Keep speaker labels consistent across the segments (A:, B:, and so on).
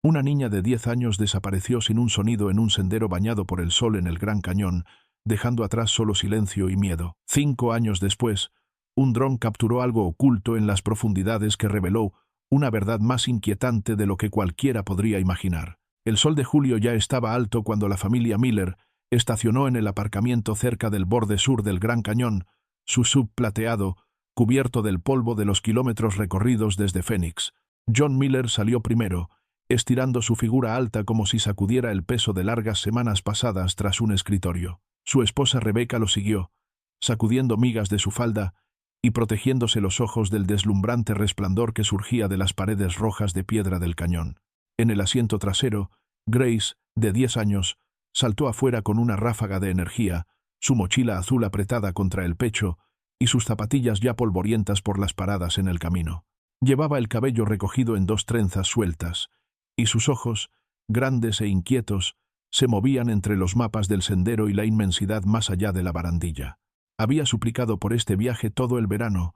A: Una niña de 10 años desapareció sin un sonido en un sendero bañado por el sol en el Gran Cañón, dejando atrás solo silencio y miedo. 5 años después, un dron capturó algo oculto en las profundidades que reveló una verdad más inquietante de lo que cualquiera podría imaginar. El sol de julio ya estaba alto cuando la familia Miller estacionó en el aparcamiento cerca del borde sur del Gran Cañón, su SUV plateado, cubierto del polvo de los kilómetros recorridos desde Phoenix. John Miller salió primero, estirando su figura alta como si sacudiera el peso de largas semanas pasadas tras un escritorio. Su esposa Rebecca lo siguió, sacudiendo migas de su falda y protegiéndose los ojos del deslumbrante resplandor que surgía de las paredes rojas de piedra del cañón. En el asiento trasero, Grace, de 10 años, saltó afuera con una ráfaga de energía, su mochila azul apretada contra el pecho y sus zapatillas ya polvorientas por las paradas en el camino. Llevaba el cabello recogido en 2 trenzas sueltas, y sus ojos, grandes e inquietos, se movían entre los mapas del sendero y la inmensidad más allá de la barandilla. Había suplicado por este viaje todo el verano,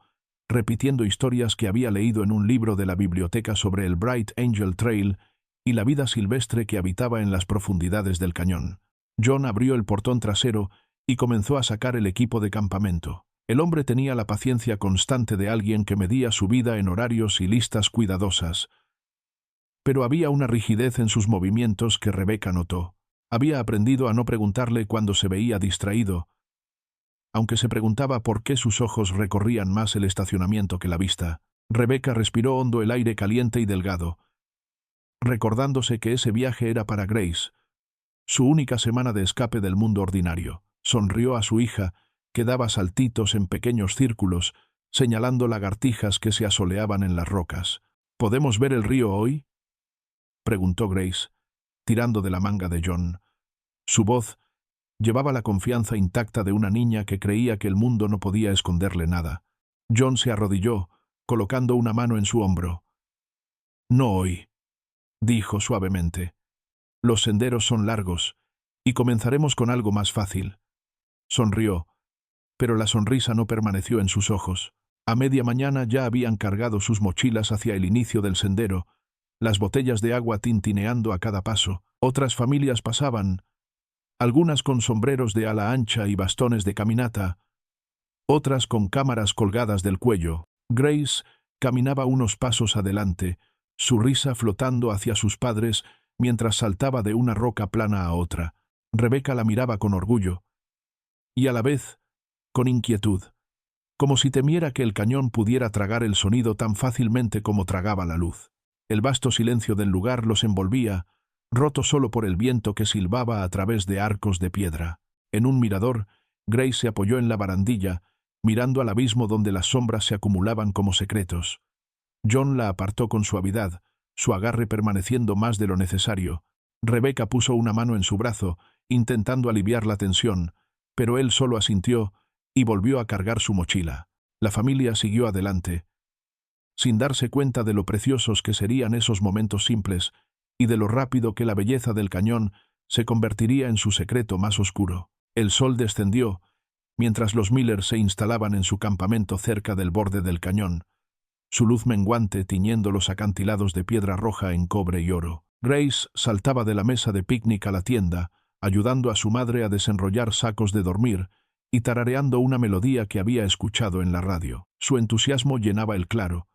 A: repitiendo historias que había leído en un libro de la biblioteca sobre el Bright Angel Trail y la vida silvestre que habitaba en las profundidades del cañón. John abrió el portón trasero y comenzó a sacar el equipo de campamento. El hombre tenía la paciencia constante de alguien que medía su vida en horarios y listas cuidadosas, pero había una rigidez en sus movimientos que Rebecca notó. Había aprendido a no preguntarle cuando se veía distraído, aunque se preguntaba por qué sus ojos recorrían más el estacionamiento que la vista. Rebecca respiró hondo el aire caliente y delgado, recordándose que ese viaje era para Grace, su única semana de escape del mundo ordinario. Sonrió a su hija, que daba saltitos en pequeños círculos, señalando lagartijas que se asoleaban en las rocas. ¿Podemos ver el río hoy?, preguntó Grace, tirando de la manga de John. Su voz llevaba la confianza intacta de una niña que creía que el mundo no podía esconderle nada. John se arrodilló, colocando una mano en su hombro. «No hoy», dijo suavemente. «Los senderos son largos, y comenzaremos con algo más fácil». Sonrió, pero la sonrisa no permaneció en sus ojos. A media mañana ya habían cargado sus mochilas hacia el inicio del sendero, las botellas de agua tintineando a cada paso. Otras familias pasaban, algunas con sombreros de ala ancha y bastones de caminata, otras con cámaras colgadas del cuello. Grace caminaba unos pasos adelante, su risa flotando hacia sus padres mientras saltaba de una roca plana a otra. Rebecca la miraba con orgullo, y a la vez con inquietud, como si temiera que el cañón pudiera tragar el sonido tan fácilmente como tragaba la luz. El vasto silencio del lugar los envolvía, roto solo por el viento que silbaba a través de arcos de piedra. En un mirador, Grace se apoyó en la barandilla, mirando al abismo donde las sombras se acumulaban como secretos. John la apartó con suavidad, su agarre permaneciendo más de lo necesario. Rebecca puso una mano en su brazo, intentando aliviar la tensión, pero él solo asintió y volvió a cargar su mochila. La familia siguió adelante, sin darse cuenta de lo preciosos que serían esos momentos simples y de lo rápido que la belleza del cañón se convertiría en su secreto más oscuro. El sol descendió, mientras los Miller se instalaban en su campamento cerca del borde del cañón, su luz menguante tiñendo los acantilados de piedra roja en cobre y oro. Grace saltaba de la mesa de picnic a la tienda, ayudando a su madre a desenrollar sacos de dormir y tarareando una melodía que había escuchado en la radio. Su entusiasmo llenaba el claro,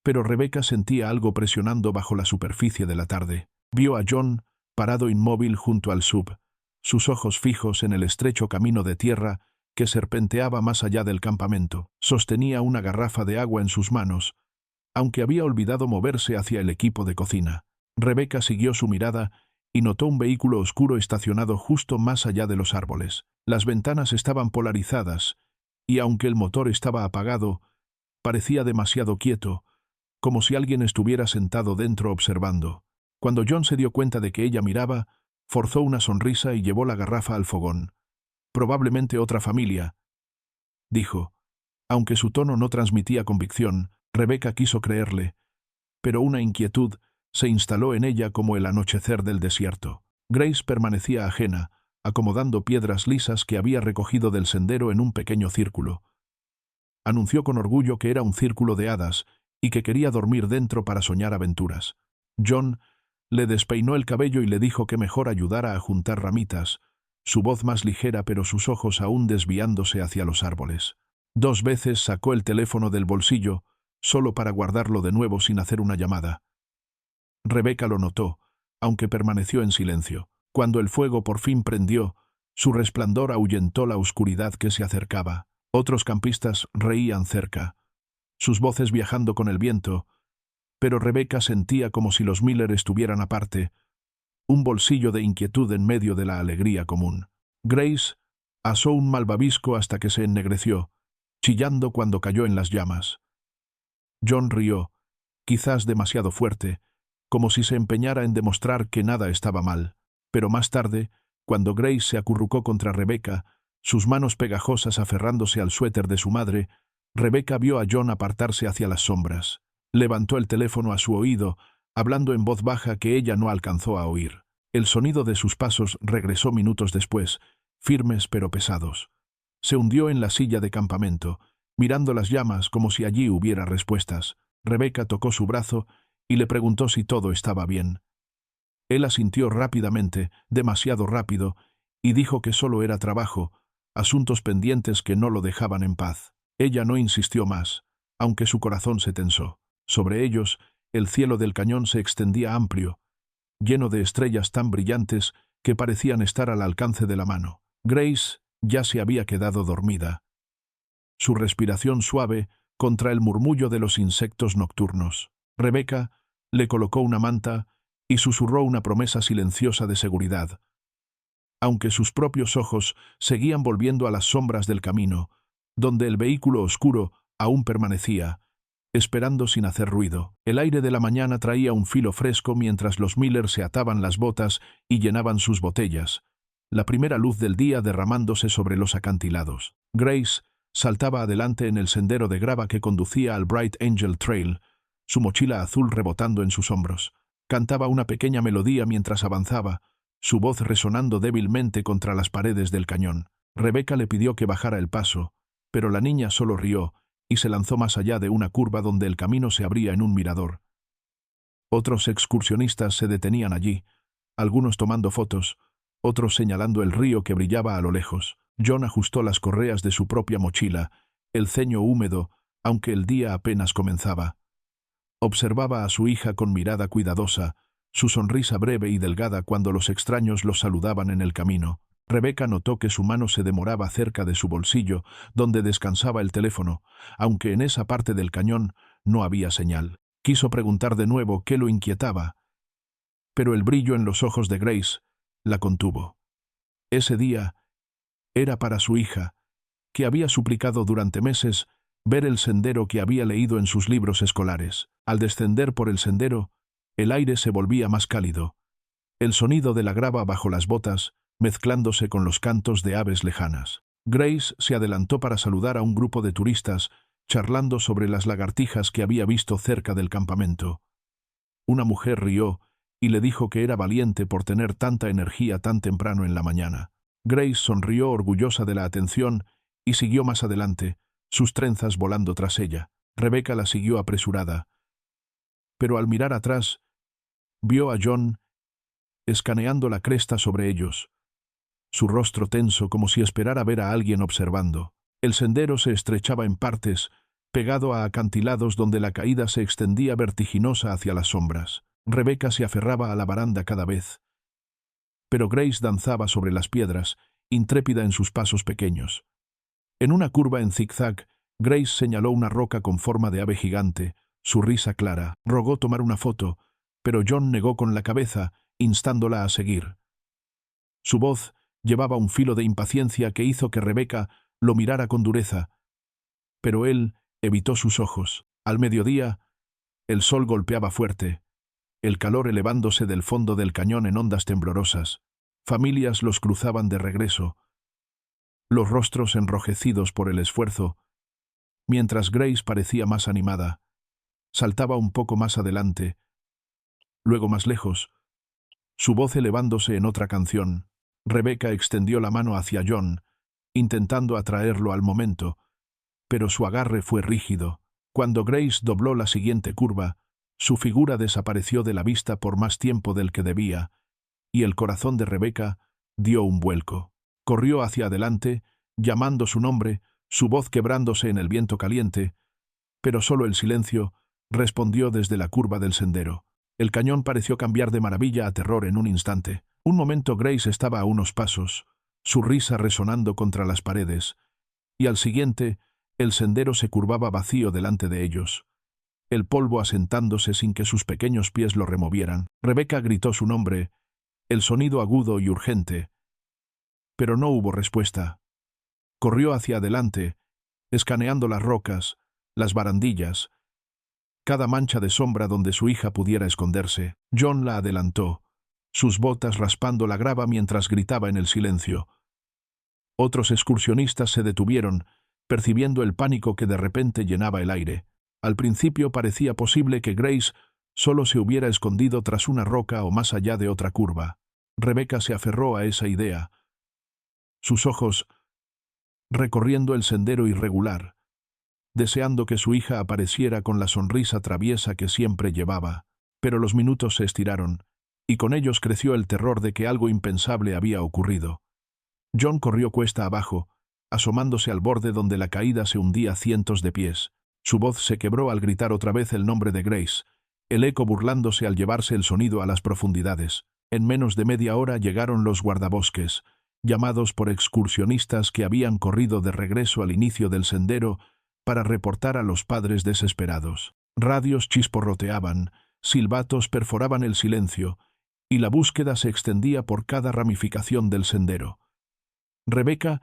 A: pero Rebecca sentía algo presionando bajo la superficie de la tarde. Vio a John parado inmóvil junto al SUV, sus ojos fijos en el estrecho camino de tierra que serpenteaba más allá del campamento. Sostenía una garrafa de agua en sus manos, aunque había olvidado moverse hacia el equipo de cocina. Rebecca siguió su mirada y notó un vehículo oscuro estacionado justo más allá de los árboles. Las ventanas estaban polarizadas, y aunque el motor estaba apagado, parecía demasiado quieto, como si alguien estuviera sentado dentro observando. Cuando John se dio cuenta de que ella miraba, forzó una sonrisa y llevó la garrafa al fogón. «Probablemente otra familia», dijo. Aunque su tono no transmitía convicción, Rebecca quiso creerle, pero una inquietud se instaló en ella como el anochecer del desierto. Grace permanecía ajena, acomodando piedras lisas que había recogido del sendero en un pequeño círculo. Anunció con orgullo que era un círculo de hadas y que quería dormir dentro para soñar aventuras. John Le despeinó el cabello y le dijo que mejor ayudara a juntar ramitas, su voz más ligera pero sus ojos aún desviándose hacia los árboles. 2 veces sacó el teléfono del bolsillo, solo para guardarlo de nuevo sin hacer una llamada. Rebecca lo notó, aunque permaneció en silencio. Cuando el fuego por fin prendió, su resplandor ahuyentó la oscuridad que se acercaba. Otros campistas reían cerca, sus voces viajando con el viento, pero Rebecca sentía como si los Miller estuvieran aparte, un bolsillo de inquietud en medio de la alegría común. Grace asó un malvavisco hasta que se ennegreció, chillando cuando cayó en las llamas. John rió, quizás demasiado fuerte, como si se empeñara en demostrar que nada estaba mal. Pero más tarde, cuando Grace se acurrucó contra Rebecca, sus manos pegajosas aferrándose al suéter de su madre, Rebecca vio a John apartarse hacia las sombras. Levantó el teléfono a su oído, hablando en voz baja que ella no alcanzó a oír. El sonido de sus pasos regresó minutos después, firmes pero pesados. Se hundió en la silla de campamento, mirando las llamas como si allí hubiera respuestas. Rebecca tocó su brazo y le preguntó si todo estaba bien. Él asintió rápidamente, demasiado rápido, y dijo que solo era trabajo, asuntos pendientes que no lo dejaban en paz. Ella no insistió más, aunque su corazón se tensó. Sobre ellos, el cielo del cañón se extendía amplio, lleno de estrellas tan brillantes que parecían estar al alcance de la mano. Grace ya se había quedado dormida, su respiración suave contra el murmullo de los insectos nocturnos. Rebecca le colocó una manta y susurró una promesa silenciosa de seguridad, aunque sus propios ojos seguían volviendo a las sombras del camino, donde el vehículo oscuro aún permanecía, esperando sin hacer ruido. El aire de la mañana traía un filo fresco mientras los Miller se ataban las botas y llenaban sus botellas, la primera luz del día derramándose sobre los acantilados. Grace saltaba adelante en el sendero de grava que conducía al Bright Angel Trail, su mochila azul rebotando en sus hombros. Cantaba una pequeña melodía mientras avanzaba, su voz resonando débilmente contra las paredes del cañón. Rebecca le pidió que bajara el paso, pero la niña solo rió y se lanzó más allá de una curva donde el camino se abría en un mirador. Otros excursionistas se detenían allí, algunos tomando fotos, otros señalando el río que brillaba a lo lejos. John ajustó las correas de su propia mochila, el ceño húmedo, aunque el día apenas comenzaba. Observaba a su hija con mirada cuidadosa, su sonrisa breve y delgada cuando los extraños los saludaban en el camino. Rebecca notó que su mano se demoraba cerca de su bolsillo, donde descansaba el teléfono, aunque en esa parte del cañón no había señal. Quiso preguntar de nuevo qué lo inquietaba, pero el brillo en los ojos de Grace la contuvo. Ese día era para su hija, que había suplicado durante meses ver el sendero que había leído en sus libros escolares. Al descender por el sendero, el aire se volvía más cálido, el sonido de la grava bajo las botas mezclándose con los cantos de aves lejanas. Grace se adelantó para saludar a un grupo de turistas, charlando sobre las lagartijas que había visto cerca del campamento. Una mujer rió y le dijo que era valiente por tener tanta energía tan temprano en la mañana. Grace sonrió orgullosa de la atención y siguió más adelante, sus trenzas volando tras ella. Rebecca la siguió apresurada, pero al mirar atrás, vio a John escaneando la cresta sobre ellos, su rostro tenso como si esperara ver a alguien observando. El sendero se estrechaba en partes, pegado a acantilados donde la caída se extendía vertiginosa hacia las sombras. Rebecca se aferraba a la baranda cada vez, pero Grace danzaba sobre las piedras, intrépida en sus pasos pequeños. En una curva en zigzag, Grace señaló una roca con forma de ave gigante, su risa clara. Rogó tomar una foto, pero John negó con la cabeza, instándola a seguir. Su voz llevaba un filo de impaciencia que hizo que Rebecca lo mirara con dureza, pero él evitó sus ojos. Al mediodía, el sol golpeaba fuerte, el calor elevándose del fondo del cañón en ondas temblorosas. Familias los cruzaban de regreso, los rostros enrojecidos por el esfuerzo, mientras Grace parecía más animada. Saltaba un poco más adelante, luego más lejos, su voz elevándose en otra canción. Rebecca extendió la mano hacia John, intentando atraerlo al momento, pero su agarre fue rígido. Cuando Grace dobló la siguiente curva, Su figura desapareció de la vista por más tiempo del que debía, y el corazón de Rebecca dio un vuelco. Corrió hacia adelante, llamando su nombre, su voz quebrándose en el viento caliente, pero solo el silencio respondió desde la curva del sendero. El cañón pareció cambiar de maravilla a terror en un instante. Un momento Grace estaba a unos pasos, su risa resonando contra las paredes, y al siguiente, el sendero se curvaba vacío delante de ellos, el polvo asentándose sin que sus pequeños pies lo removieran. Rebecca gritó su nombre, el sonido agudo y urgente, pero no hubo respuesta. Corrió hacia adelante, escaneando las rocas, las barandillas, cada mancha de sombra donde su hija pudiera esconderse. John la adelantó, sus botas raspando la grava mientras gritaba en el silencio. Otros excursionistas se detuvieron, percibiendo el pánico que de repente llenaba el aire. Al principio parecía posible que Grace solo se hubiera escondido tras una roca o más allá de otra curva. Rebecca se aferró a esa idea, sus ojos recorriendo el sendero irregular, deseando que su hija apareciera con la sonrisa traviesa que siempre llevaba. Pero los minutos se estiraron, y con ellos creció el terror de que algo impensable había ocurrido. John corrió cuesta abajo, asomándose al borde donde la caída se hundía cientos de pies. Su voz se quebró al gritar otra vez el nombre de Grace, el eco burlándose al llevarse el sonido a las profundidades. En menos de media hora llegaron los guardabosques, llamados por excursionistas que habían corrido de regreso al inicio del sendero para reportar a los padres desesperados. Radios chisporroteaban, silbatos perforaban el silencio, y la búsqueda se extendía por cada ramificación del sendero. Rebecca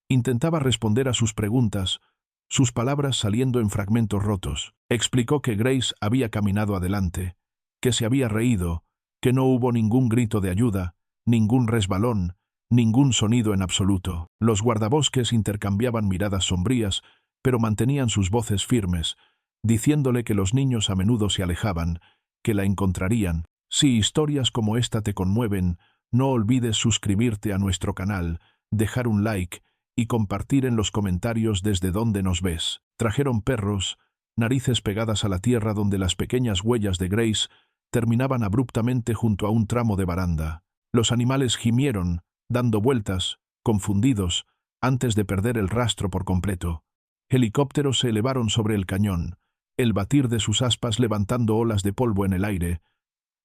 A: intentaba responder a sus preguntas, sus palabras saliendo en fragmentos rotos. Explicó que Grace había caminado adelante, que se había reído, que no hubo ningún grito de ayuda, ningún resbalón, ningún sonido en absoluto. Los guardabosques intercambiaban miradas sombrías, pero mantenían sus voces firmes, diciéndole que los niños a menudo se alejaban, que la encontrarían. Si historias como esta te conmueven, no olvides suscribirte a nuestro canal, dejar un like y compartir en los comentarios desde dónde nos ves. Trajeron perros, narices pegadas a la tierra donde las pequeñas huellas de Grace terminaban abruptamente junto a un tramo de baranda. Los animales gimieron, dando vueltas, confundidos, antes de perder el rastro por completo. Helicópteros se elevaron sobre el cañón, el batir de sus aspas levantando olas de polvo en el aire,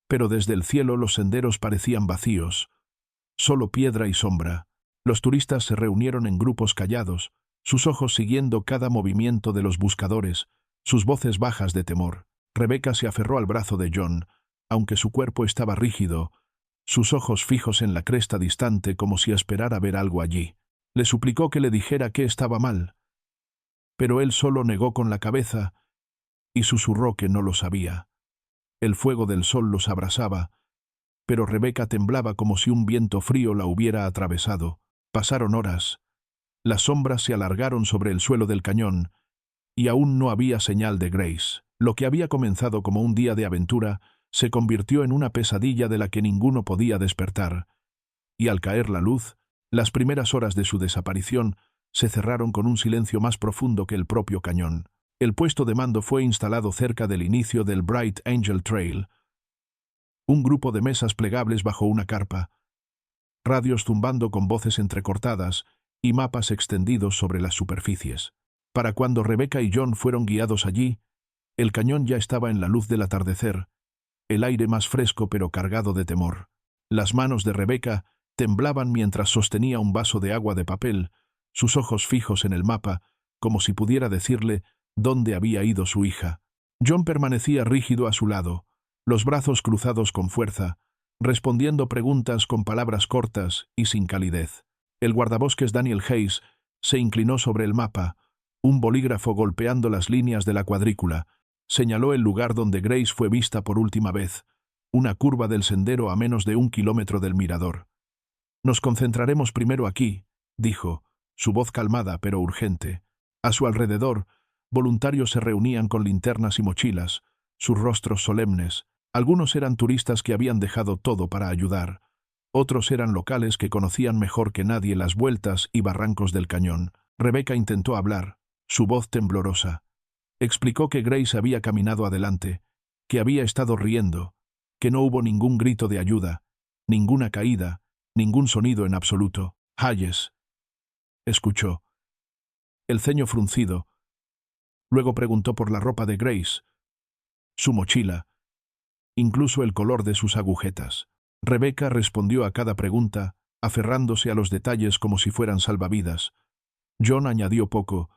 A: pero desde el cielo los senderos parecían vacíos, solo piedra y sombra. Los turistas se reunieron en grupos callados, sus ojos siguiendo cada movimiento de los buscadores, sus voces bajas de temor. Rebecca se aferró al brazo de John, aunque su cuerpo estaba rígido, sus ojos fijos en la cresta distante como si esperara ver algo allí. Le suplicó que le dijera qué estaba mal, pero él solo negó con la cabeza y susurró que no lo sabía. El fuego del sol los abrasaba, pero Rebecca temblaba como si un viento frío la hubiera atravesado. Pasaron horas. Las sombras se alargaron sobre el suelo del cañón, y aún no había señal de Grace. Lo que había comenzado como un día de aventura se convirtió en una pesadilla de la que ninguno podía despertar, y al caer la luz, las primeras horas de su desaparición se cerraron con un silencio más profundo que el propio cañón. El puesto de mando fue instalado cerca del inicio del Bright Angel Trail, un grupo de mesas plegables bajo una carpa, radios zumbando con voces entrecortadas y mapas extendidos sobre las superficies. Para cuando Rebecca y John fueron guiados allí, el cañón ya estaba en la luz del atardecer, el aire más fresco pero cargado de temor. Las manos de Rebecca temblaban mientras sostenía un vaso de agua de papel, sus ojos fijos en el mapa, como si pudiera decirle dónde había ido su hija. John permanecía rígido a su lado, los brazos cruzados con fuerza, respondiendo preguntas con palabras cortas y sin calidez. El guardabosques Daniel Hayes se inclinó sobre el mapa, un bolígrafo golpeando las líneas de la cuadrícula. Señaló el lugar donde Grace fue vista por última vez, una curva del sendero a menos de 1 kilómetro del mirador. «Nos concentraremos primero aquí», dijo, su voz calmada pero urgente. A su alrededor, voluntarios se reunían con linternas y mochilas, sus rostros solemnes. Algunos eran turistas que habían dejado todo para ayudar. Otros eran locales que conocían mejor que nadie las vueltas y barrancos del cañón. Rebecca intentó hablar, su voz temblorosa. Explicó que Grace había caminado adelante, que había estado riendo, que no hubo ningún grito de ayuda, ninguna caída, ningún sonido en absoluto. Hayes, escuchó. El ceño fruncido. Luego preguntó por la ropa de Grace, su mochila, incluso el color de sus agujetas. Rebecca respondió a cada pregunta, aferrándose a los detalles como si fueran salvavidas. John añadió poco,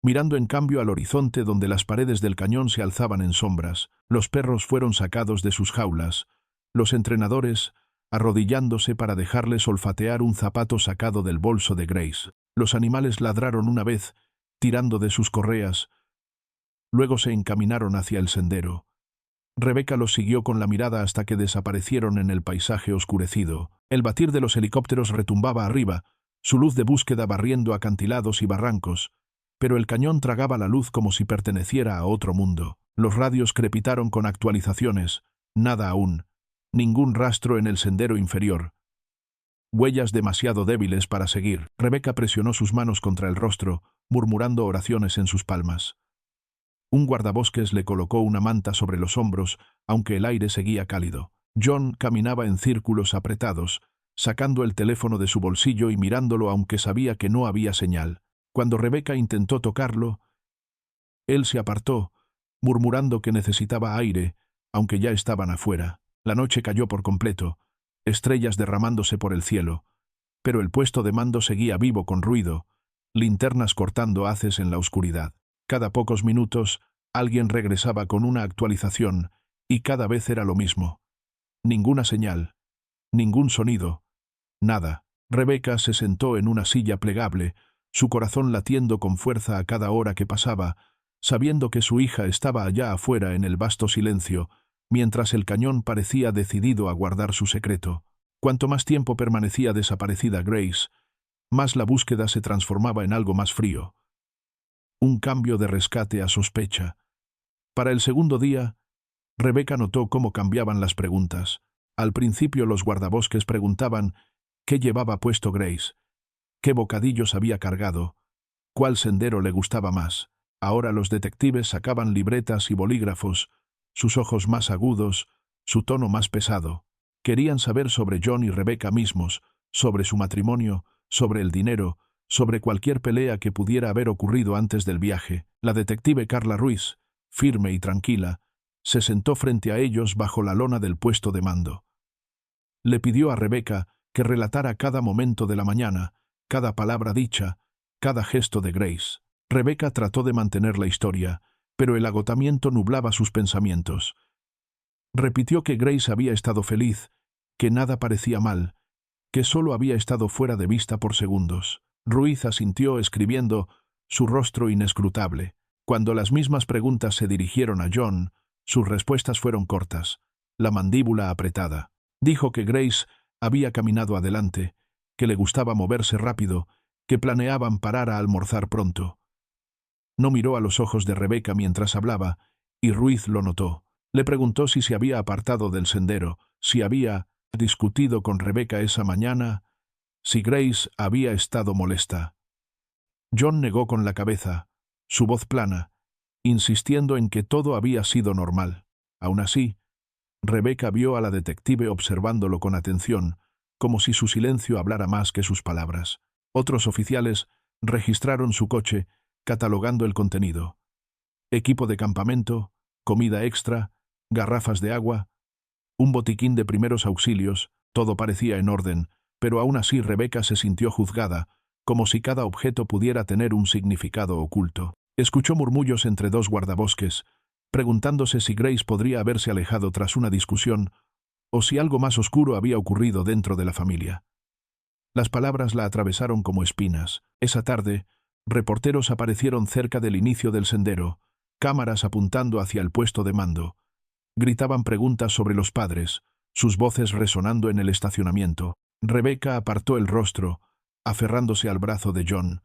A: mirando en cambio al horizonte donde las paredes del cañón se alzaban en sombras. Los perros fueron sacados de sus jaulas, los entrenadores arrodillándose para dejarles olfatear un zapato sacado del bolso de Grace. Los animales ladraron una vez, tirando de sus correas. Luego se encaminaron hacia el sendero. Rebecca los siguió con la mirada hasta que desaparecieron en el paisaje oscurecido. El batir de los helicópteros retumbaba arriba, su luz de búsqueda barriendo acantilados y barrancos, pero el cañón tragaba la luz como si perteneciera a otro mundo. Los radios crepitaron con actualizaciones. Nada aún. Ningún rastro en el sendero inferior. Huellas demasiado débiles para seguir. Rebecca presionó sus manos contra el rostro, murmurando oraciones en sus palmas. Un guardabosques le colocó una manta sobre los hombros, aunque el aire seguía cálido. John caminaba en círculos apretados, sacando el teléfono de su bolsillo y mirándolo aunque sabía que no había señal. Cuando Rebecca intentó tocarlo, él se apartó, murmurando que necesitaba aire, aunque ya estaban afuera. La noche cayó por completo, estrellas derramándose por el cielo, pero el puesto de mando seguía vivo con ruido, linternas cortando haces en la oscuridad. Cada pocos minutos, alguien regresaba con una actualización, y cada vez era lo mismo. Ninguna señal, ningún sonido, nada. Rebecca se sentó en una silla plegable, su corazón latiendo con fuerza a cada hora que pasaba, sabiendo que su hija estaba allá afuera en el vasto silencio, mientras el cañón parecía decidido a guardar su secreto. Cuanto más tiempo permanecía desaparecida Grace, más la búsqueda se transformaba en algo más frío. Un cambio de rescate a sospecha. Para el segundo día, Rebecca notó cómo cambiaban las preguntas. Al principio los guardabosques preguntaban qué llevaba puesto Grace, qué bocadillos había cargado, cuál sendero le gustaba más. Ahora los detectives sacaban libretas y bolígrafos, sus ojos más agudos, su tono más pesado. Querían saber sobre John y Rebecca mismos, sobre su matrimonio, sobre el dinero, sobre cualquier pelea que pudiera haber ocurrido antes del viaje. La detective Carla Ruiz, firme y tranquila, se sentó frente a ellos bajo la lona del puesto de mando. Le pidió a Rebecca que relatara cada momento de la mañana, cada palabra dicha, cada gesto de Grace. Rebecca trató de mantener la historia, pero el agotamiento nublaba sus pensamientos. Repitió que Grace había estado feliz, que nada parecía mal, que solo había estado fuera de vista por segundos. Ruiz asintió escribiendo, su rostro inescrutable. Cuando las mismas preguntas se dirigieron a John, sus respuestas fueron cortas, la mandíbula apretada. Dijo que Grace había caminado adelante, que le gustaba moverse rápido, que planeaban parar a almorzar pronto. No miró a los ojos de Rebecca mientras hablaba, y Ruiz lo notó. Le preguntó si se había apartado del sendero, si había discutido con Rebecca esa mañana, si Grace había estado molesta. John negó con la cabeza, su voz plana, insistiendo en que todo había sido normal. Aún así, Rebecca vio a la detective observándolo con atención, como si su silencio hablara más que sus palabras. Otros oficiales registraron su coche, catalogando el contenido. Equipo de campamento, comida extra, garrafas de agua, un botiquín de primeros auxilios, todo parecía en orden, pero aún así Rebecca se sintió juzgada, como si cada objeto pudiera tener un significado oculto. Escuchó murmullos entre dos guardabosques, preguntándose si Grace podría haberse alejado tras una discusión, o si algo más oscuro había ocurrido dentro de la familia. Las palabras la atravesaron como espinas. Esa tarde, reporteros aparecieron cerca del inicio del sendero, cámaras apuntando hacia el puesto de mando. Gritaban preguntas sobre los padres, sus voces resonando en el estacionamiento. Rebecca apartó el rostro, aferrándose al brazo de John.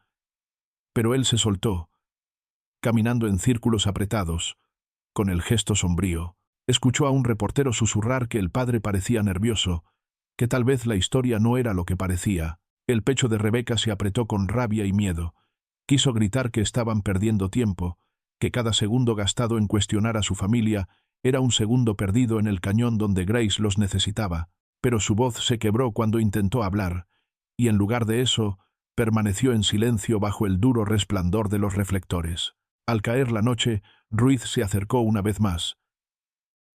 A: Pero él se soltó, caminando en círculos apretados, con el gesto sombrío. Escuchó a un reportero susurrar que el padre parecía nervioso, que tal vez la historia no era lo que parecía. El pecho de Rebecca se apretó con rabia y miedo. Quiso gritar que estaban perdiendo tiempo, que cada segundo gastado en cuestionar a su familia Era un segundo perdido en el cañón donde Grace los necesitaba, pero su voz se quebró cuando intentó hablar, y en lugar de eso, permaneció en silencio bajo el duro resplandor de los reflectores. Al caer la noche, Ruiz se acercó una vez más.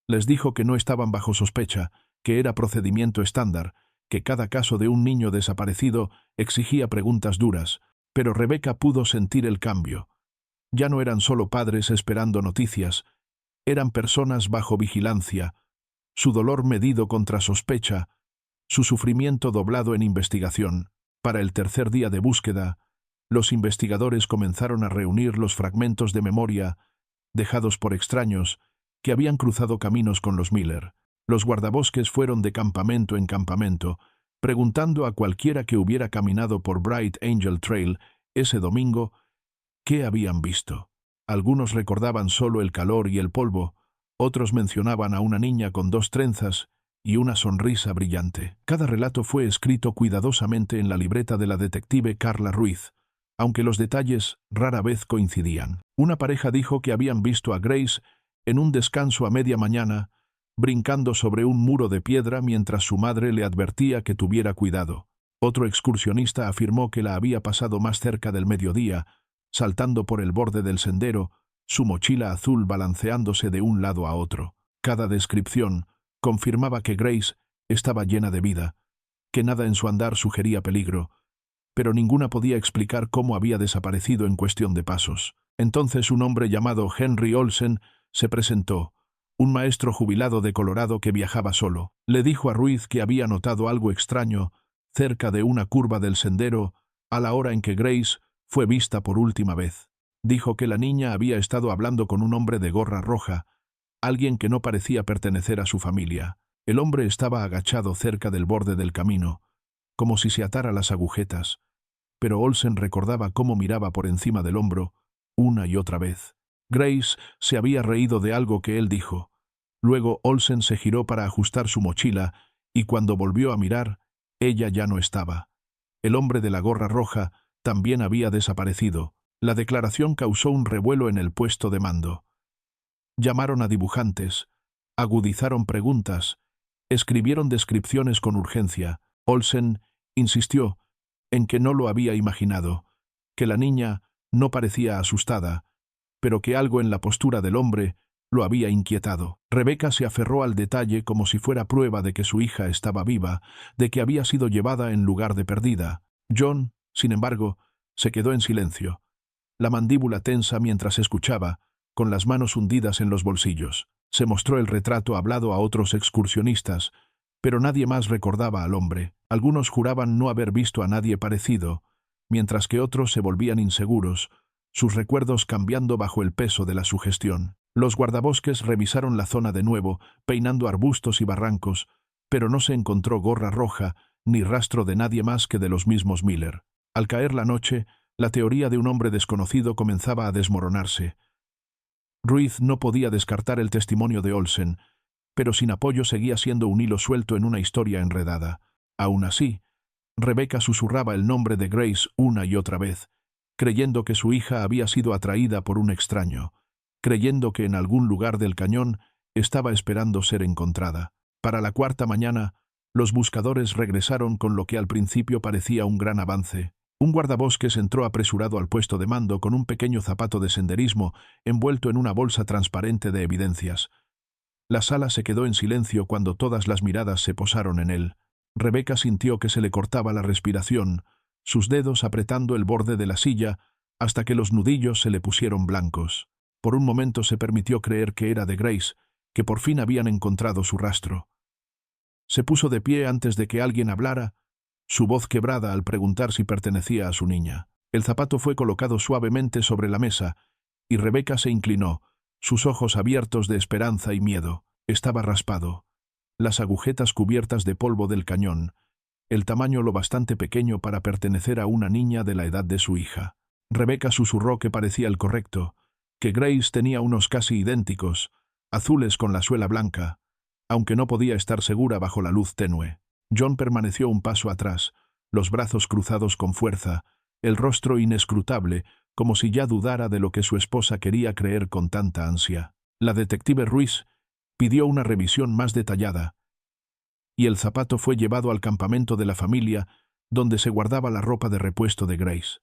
A: Les dijo que no estaban bajo sospecha, que era procedimiento estándar, que cada caso de un niño desaparecido exigía preguntas duras, pero Rebecca pudo sentir el cambio. Ya no eran solo padres esperando noticias, eran personas bajo vigilancia, su dolor medido contra sospecha, su sufrimiento doblado en investigación. Para el tercer día de búsqueda, los investigadores comenzaron a reunir los fragmentos de memoria dejados por extraños que habían cruzado caminos con los Miller. Los guardabosques fueron de campamento en campamento, preguntando a cualquiera que hubiera caminado por Bright Angel Trail ese domingo qué habían visto. Algunos recordaban solo el calor y el polvo, otros mencionaban a una niña con 2 trenzas y una sonrisa brillante. Cada relato fue escrito cuidadosamente en la libreta de la detective Carla Ruiz, aunque los detalles rara vez coincidían. Una pareja dijo que habían visto a Grace en un descanso a media mañana, brincando sobre un muro de piedra mientras su madre le advertía que tuviera cuidado. Otro excursionista afirmó que la había pasado más cerca del mediodía, saltando por el borde del sendero, su mochila azul balanceándose de un lado a otro. Cada descripción confirmaba que Grace estaba llena de vida, que nada en su andar sugería peligro, pero ninguna podía explicar cómo había desaparecido en cuestión de pasos. Entonces un hombre llamado Henry Olsen se presentó, un maestro jubilado de Colorado que viajaba solo. Le dijo a Ruiz que había notado algo extraño cerca de una curva del sendero a la hora en que Grace fue vista por última vez. Dijo que la niña había estado hablando con un hombre de gorra roja, alguien que no parecía pertenecer a su familia. El hombre estaba agachado cerca del borde del camino, como si se atara las agujetas, pero Olsen recordaba cómo miraba por encima del hombro, una y otra vez. Grace se había reído de algo que él dijo. Luego Olsen se giró para ajustar su mochila, y cuando volvió a mirar, ella ya no estaba. El hombre de la gorra roja también había desaparecido. La declaración causó un revuelo en el puesto de mando. Llamaron a dibujantes, agudizaron preguntas, escribieron descripciones con urgencia. Olsen insistió en que no lo había imaginado, que la niña no parecía asustada, pero que algo en la postura del hombre lo había inquietado. Rebecca se aferró al detalle como si fuera prueba de que su hija estaba viva, de que había sido llevada en lugar de perdida. John, sin embargo, se quedó en silencio, la mandíbula tensa mientras escuchaba, con las manos hundidas en los bolsillos. Se mostró el retrato hablado a otros excursionistas, pero nadie más recordaba al hombre. Algunos juraban no haber visto a nadie parecido, mientras que otros se volvían inseguros, sus recuerdos cambiando bajo el peso de la sugestión. Los guardabosques revisaron la zona de nuevo, peinando arbustos y barrancos, pero no se encontró gorra roja ni rastro de nadie más que de los mismos Miller. Al caer la noche, la teoría de un hombre desconocido comenzaba a desmoronarse. Ruiz no podía descartar el testimonio de Olsen, pero sin apoyo seguía siendo un hilo suelto en una historia enredada. Aún así, Rebecca susurraba el nombre de Grace una y otra vez, creyendo que su hija había sido atraída por un extraño, creyendo que en algún lugar del cañón estaba esperando ser encontrada. Para la 4ª mañana, los buscadores regresaron con lo que al principio parecía un gran avance. Un guardabosques entró apresurado al puesto de mando con un pequeño zapato de senderismo envuelto en una bolsa transparente de evidencias. La sala se quedó en silencio cuando todas las miradas se posaron en él. Rebecca sintió que se le cortaba la respiración, sus dedos apretando el borde de la silla hasta que los nudillos se le pusieron blancos. Por un momento se permitió creer que era de Grace, que por fin habían encontrado su rastro. Se puso de pie antes de que alguien hablara, su voz quebrada al preguntar si pertenecía a su niña. El zapato fue colocado suavemente sobre la mesa, y Rebecca se inclinó, sus ojos abiertos de esperanza y miedo. Estaba raspado, las agujetas cubiertas de polvo del cañón, el tamaño lo bastante pequeño para pertenecer a una niña de la edad de su hija. Rebecca susurró que parecía el correcto, que Grace tenía unos casi idénticos, azules con la suela blanca, aunque no podía estar segura bajo la luz tenue. John permaneció un paso atrás, los brazos cruzados con fuerza, el rostro inescrutable, como si ya dudara de lo que su esposa quería creer con tanta ansia. La detective Ruiz Pidió una revisión más detallada, y el zapato fue llevado al campamento de la familia, donde se guardaba la ropa de repuesto de Grace.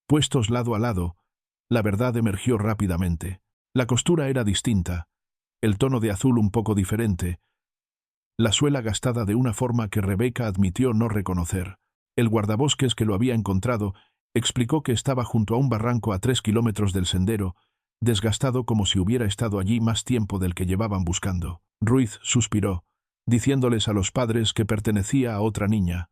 A: Puestos lado a lado, la verdad emergió rápidamente. La costura era distinta, el tono de azul un poco diferente, la suela gastada de una forma que Rebecca admitió no reconocer. El guardabosques que lo había encontrado explicó que estaba junto a un barranco a 3 kilómetros del sendero, desgastado como si hubiera estado allí más tiempo del que llevaban buscando. Ruiz suspiró, diciéndoles a los padres que pertenecía a otra niña,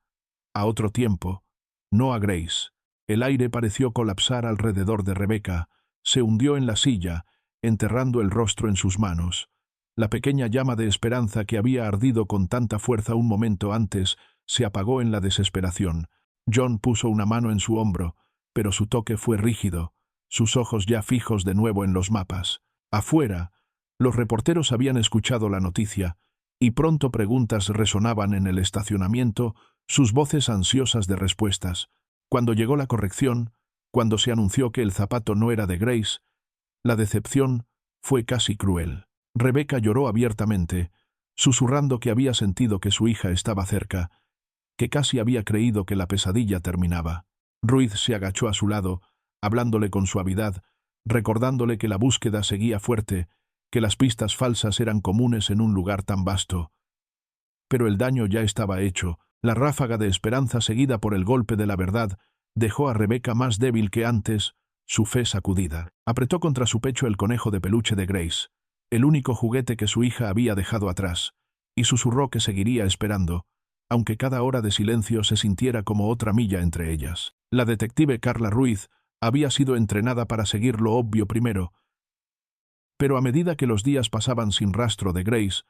A: a otro tiempo, no a Grace. El aire pareció colapsar alrededor de Rebecca, se hundió en la silla, enterrando el rostro en sus manos. La pequeña llama de esperanza que había ardido con tanta fuerza un momento antes se apagó en la desesperación. John puso una mano en su hombro, pero su toque fue rígido, sus ojos ya fijos de nuevo en los mapas. Afuera, los reporteros habían escuchado la noticia, y pronto preguntas resonaban en el estacionamiento, sus voces ansiosas de respuestas. Cuando llegó la corrección, cuando se anunció que el zapato no era de Grace, la decepción fue casi cruel. Rebecca lloró abiertamente, susurrando que había sentido que su hija estaba cerca, que casi había creído que la pesadilla terminaba. Ruiz se agachó a su lado, hablándole con suavidad, recordándole que la búsqueda seguía fuerte, que las pistas falsas eran comunes en un lugar tan vasto. Pero el daño ya estaba hecho. La ráfaga de esperanza seguida por el golpe de la verdad dejó a Rebecca más débil que antes, su fe sacudida. Apretó contra su pecho el conejo de peluche de Grace, el único juguete que su hija había dejado atrás, y susurró que seguiría esperando, aunque cada hora de silencio se sintiera como otra milla entre ellas. La detective Carla Ruiz había sido entrenada para seguir lo obvio primero, pero a medida que los días pasaban sin rastro de Grace,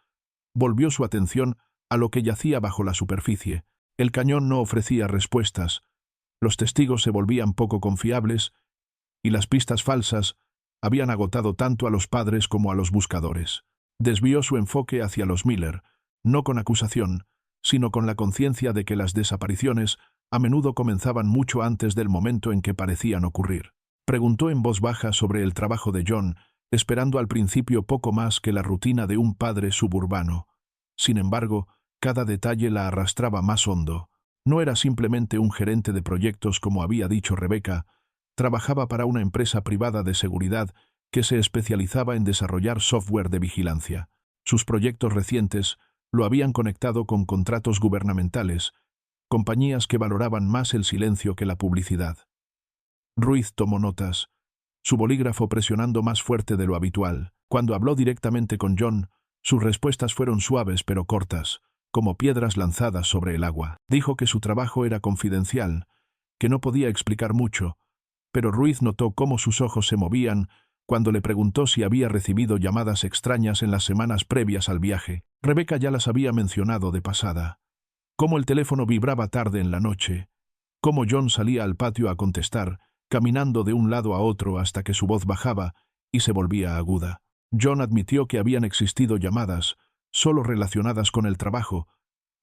A: volvió su atención a lo que yacía bajo la superficie. El cañón no ofrecía respuestas, los testigos se volvían poco confiables, y las pistas falsas habían agotado tanto a los padres como a los buscadores. Desvió su enfoque hacia los Miller, no con acusación, sino con la conciencia de que las desapariciones a menudo comenzaban mucho antes del momento en que parecían ocurrir. Preguntó en voz baja sobre el trabajo de John, esperando al principio poco más que la rutina de un padre suburbano. Sin embargo, cada detalle la arrastraba más hondo. No era simplemente un gerente de proyectos como había dicho Rebecca, trabajaba para una empresa privada de seguridad que se especializaba en desarrollar software de vigilancia. Sus proyectos recientes lo habían conectado con contratos gubernamentales, compañías que valoraban más el silencio que la publicidad. Ruiz tomó notas, su bolígrafo presionando más fuerte de lo habitual. Cuando habló directamente con John, sus respuestas fueron suaves pero cortas, como piedras lanzadas sobre el agua. Dijo que su trabajo era confidencial, que no podía explicar mucho, pero Ruiz notó cómo sus ojos se movían cuando le preguntó si había recibido llamadas extrañas en las semanas previas al viaje. Rebecca ya las había mencionado de pasada. Cómo el teléfono vibraba tarde en la noche, cómo John salía al patio a contestar, caminando de un lado a otro hasta que su voz bajaba y se volvía aguda. John admitió que habían existido llamadas, solo relacionadas con el trabajo,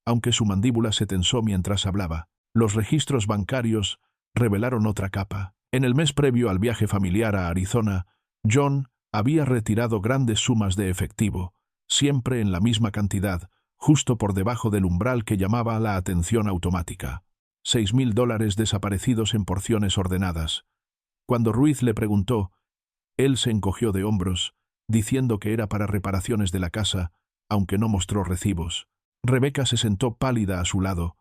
A: aunque su mandíbula se tensó mientras hablaba. Los registros bancarios revelaron otra capa. En el mes previo al viaje familiar a Arizona, John había retirado grandes sumas de efectivo, siempre en la misma cantidad, justo por debajo del umbral que llamaba la atención automática. $6,000 desaparecidos en porciones ordenadas. Cuando Ruiz le preguntó, él se encogió de hombros, diciendo que era para reparaciones de la casa, aunque no mostró recibos. Rebecca se sentó pálida a su lado,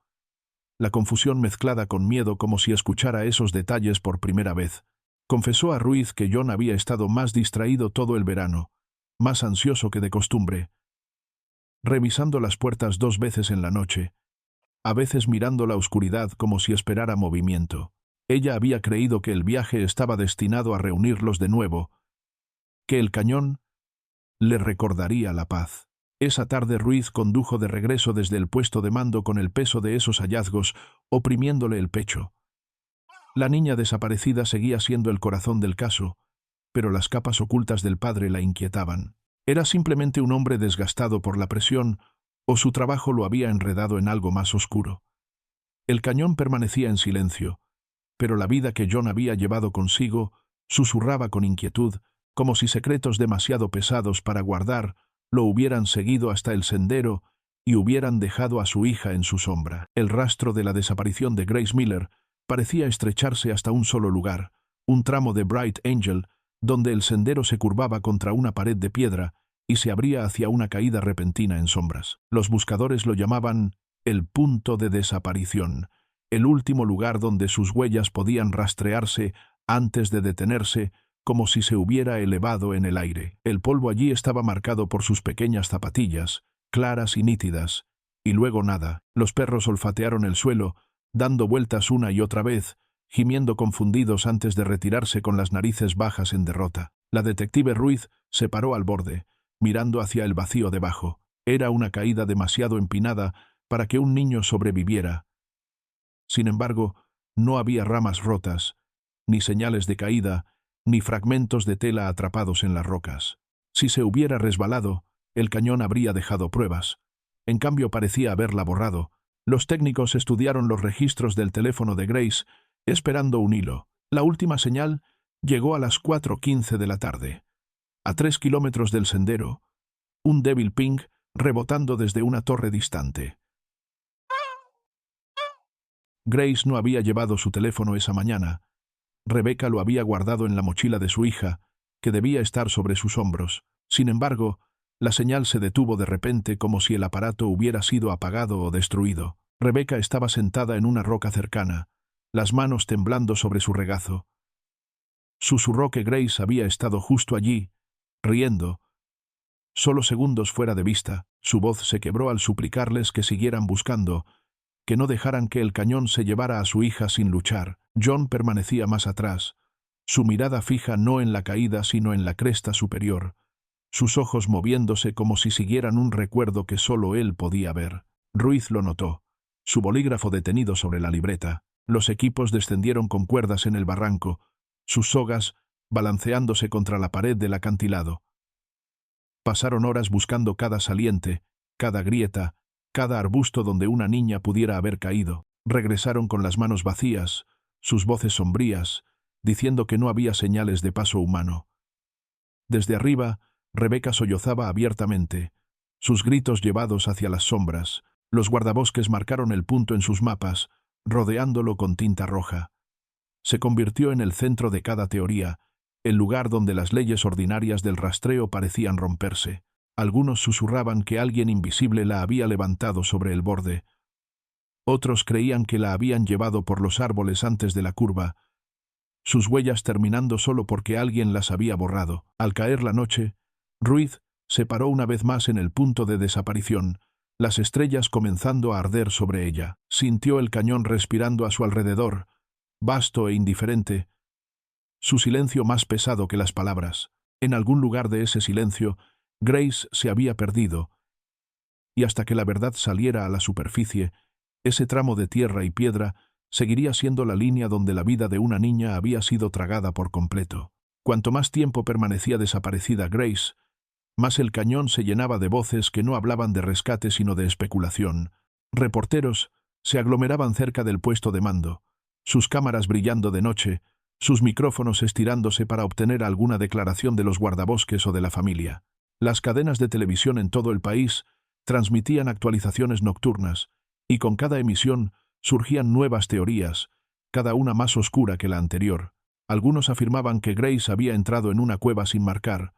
A: la confusión mezclada con miedo como si escuchara esos detalles por primera vez. Confesó a Ruiz que John había estado más distraído todo el verano, más ansioso que de costumbre, revisando las puertas 2 veces en la noche, a veces mirando la oscuridad como si esperara movimiento. Ella había creído que el viaje estaba destinado a reunirlos de nuevo, que el cañón le recordaría la paz. Esa tarde Ruiz condujo de regreso desde el puesto de mando con el peso de esos hallazgos oprimiéndole el pecho. La niña desaparecida seguía siendo el corazón del caso, pero las capas ocultas del padre la inquietaban. ¿Era simplemente un hombre desgastado por la presión o su trabajo lo había enredado en algo más oscuro? El cañón permanecía en silencio, pero la vida que John había llevado consigo susurraba con inquietud, como si secretos demasiado pesados para guardar lo hubieran seguido hasta el sendero y hubieran dejado a su hija en su sombra. El rastro de la desaparición de Grace Miller parecía estrecharse hasta un solo lugar, un tramo de Bright Angel, donde el sendero se curvaba contra una pared de piedra y se abría hacia una caída repentina en sombras. Los buscadores lo llamaban el punto de desaparición, el último lugar donde sus huellas podían rastrearse antes de detenerse, como si se hubiera elevado en el aire. El polvo allí estaba marcado por sus pequeñas zapatillas, claras y nítidas, y luego nada. Los perros olfatearon el suelo, dando vueltas una y otra vez, gimiendo confundidos antes de retirarse con las narices bajas en derrota. La detective Ruiz se paró al borde, mirando hacia el vacío debajo. Era una caída demasiado empinada para que un niño sobreviviera. Sin embargo, no había ramas rotas, ni señales de caída, ni fragmentos de tela atrapados en las rocas. Si se hubiera resbalado, el cañón habría dejado pruebas. En cambio, parecía haberla borrado. Los técnicos estudiaron los registros del teléfono de Grace, esperando un hilo. La última señal llegó a las 4:15 de la tarde. A 3 kilómetros del sendero, un débil ping rebotando desde una torre distante. Grace no había llevado su teléfono esa mañana. Rebecca lo había guardado en la mochila de su hija, que debía estar sobre sus hombros. Sin embargo, la señal se detuvo de repente como si el aparato hubiera sido apagado o destruido. Rebecca estaba sentada en una roca cercana, las manos temblando sobre su regazo. Susurró que Grace había estado justo allí, riendo. Solo segundos fuera de vista, su voz se quebró al suplicarles que siguieran buscando, que no dejaran que el cañón se llevara a su hija sin luchar. John permanecía más atrás, su mirada fija no en la caída sino en la cresta superior, sus ojos moviéndose como si siguieran un recuerdo que solo él podía ver. Ruiz lo notó, su bolígrafo detenido sobre la libreta. Los equipos descendieron con cuerdas en el barranco, sus sogas balanceándose contra la pared del acantilado. Pasaron horas buscando cada saliente, cada grieta, cada arbusto donde una niña pudiera haber caído. Regresaron con las manos vacías, sus voces sombrías, diciendo que no había señales de paso humano. Desde arriba, Rebecca sollozaba abiertamente, sus gritos llevados hacia las sombras. Los guardabosques marcaron el punto en sus mapas, rodeándolo con tinta roja. Se convirtió en el centro de cada teoría, el lugar donde las leyes ordinarias del rastreo parecían romperse. Algunos susurraban que alguien invisible la había levantado sobre el borde. Otros creían que la habían llevado por los árboles antes de la curva, sus huellas terminando solo porque alguien las había borrado. Al caer la noche, Ruiz se paró una vez más en el punto de desaparición, las estrellas comenzando a arder sobre ella. Sintió el cañón respirando a su alrededor, vasto e indiferente, su silencio más pesado que las palabras. En algún lugar de ese silencio, Grace se había perdido, y hasta que la verdad saliera a la superficie, ese tramo de tierra y piedra seguiría siendo la línea donde la vida de una niña había sido tragada por completo. Cuanto más tiempo permanecía desaparecida Grace, más el cañón se llenaba de voces que no hablaban de rescate sino de especulación. Reporteros se aglomeraban cerca del puesto de mando, sus cámaras brillando de noche, sus micrófonos estirándose para obtener alguna declaración de los guardabosques o de la familia. Las cadenas de televisión en todo el país transmitían actualizaciones nocturnas, y con cada emisión surgían nuevas teorías, cada una más oscura que la anterior. Algunos afirmaban que Grace había entrado en una cueva sin marcar,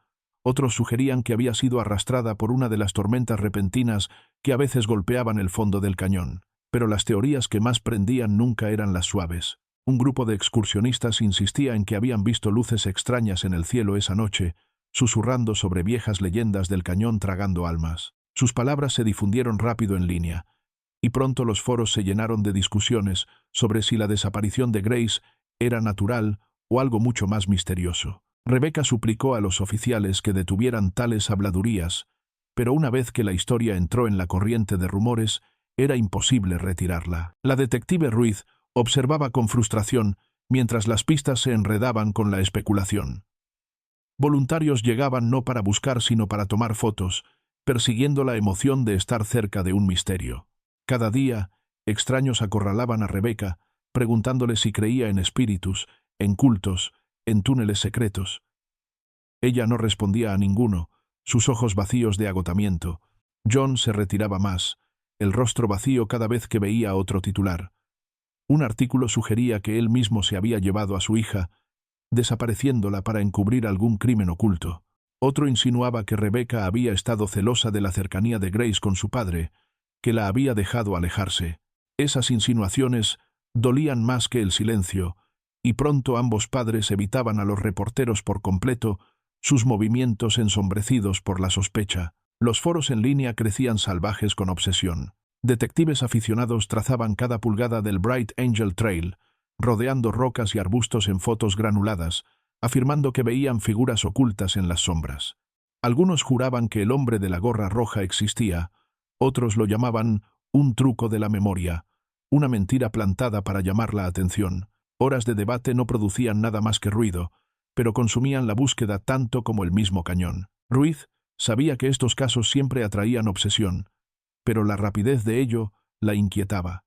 A: otros sugerían que había sido arrastrada por una de las tormentas repentinas que a veces golpeaban el fondo del cañón. Pero las teorías que más prendían nunca eran las suaves. Un grupo de excursionistas insistía en que habían visto luces extrañas en el cielo esa noche, susurrando sobre viejas leyendas del cañón tragando almas. Sus palabras se difundieron rápido en línea, y pronto los foros se llenaron de discusiones sobre si la desaparición de Grace era natural o algo mucho más misterioso. Rebecca suplicó a los oficiales que detuvieran tales habladurías, pero una vez que la historia entró en la corriente de rumores, era imposible retirarla. La detective Ruiz observaba con frustración mientras las pistas se enredaban con la especulación. Voluntarios llegaban no para buscar sino para tomar fotos, persiguiendo la emoción de estar cerca de un misterio. Cada día, extraños acorralaban a Rebecca, preguntándole si creía en espíritus, en cultos, en túneles secretos. Ella no respondía a ninguno, sus ojos vacíos de agotamiento. John se retiraba más, el rostro vacío cada vez que veía otro titular. Un artículo sugería que él mismo se había llevado a su hija, desapareciéndola para encubrir algún crimen oculto. Otro insinuaba que Rebecca había estado celosa de la cercanía de Grace con su padre, que la había dejado alejarse. Esas insinuaciones dolían más que el silencio, y pronto ambos padres evitaban a los reporteros por completo, sus movimientos ensombrecidos por la sospecha. Los foros en línea crecían salvajes con obsesión. Detectives aficionados trazaban cada pulgada del Bright Angel Trail, rodeando rocas y arbustos en fotos granuladas, afirmando que veían figuras ocultas en las sombras. Algunos juraban que el hombre de la gorra roja existía, otros lo llamaban un truco de la memoria, una mentira plantada para llamar la atención. Horas de debate no producían nada más que ruido, pero consumían la búsqueda tanto como el mismo cañón. Ruiz sabía que estos casos siempre atraían obsesión, pero la rapidez de ello la inquietaba.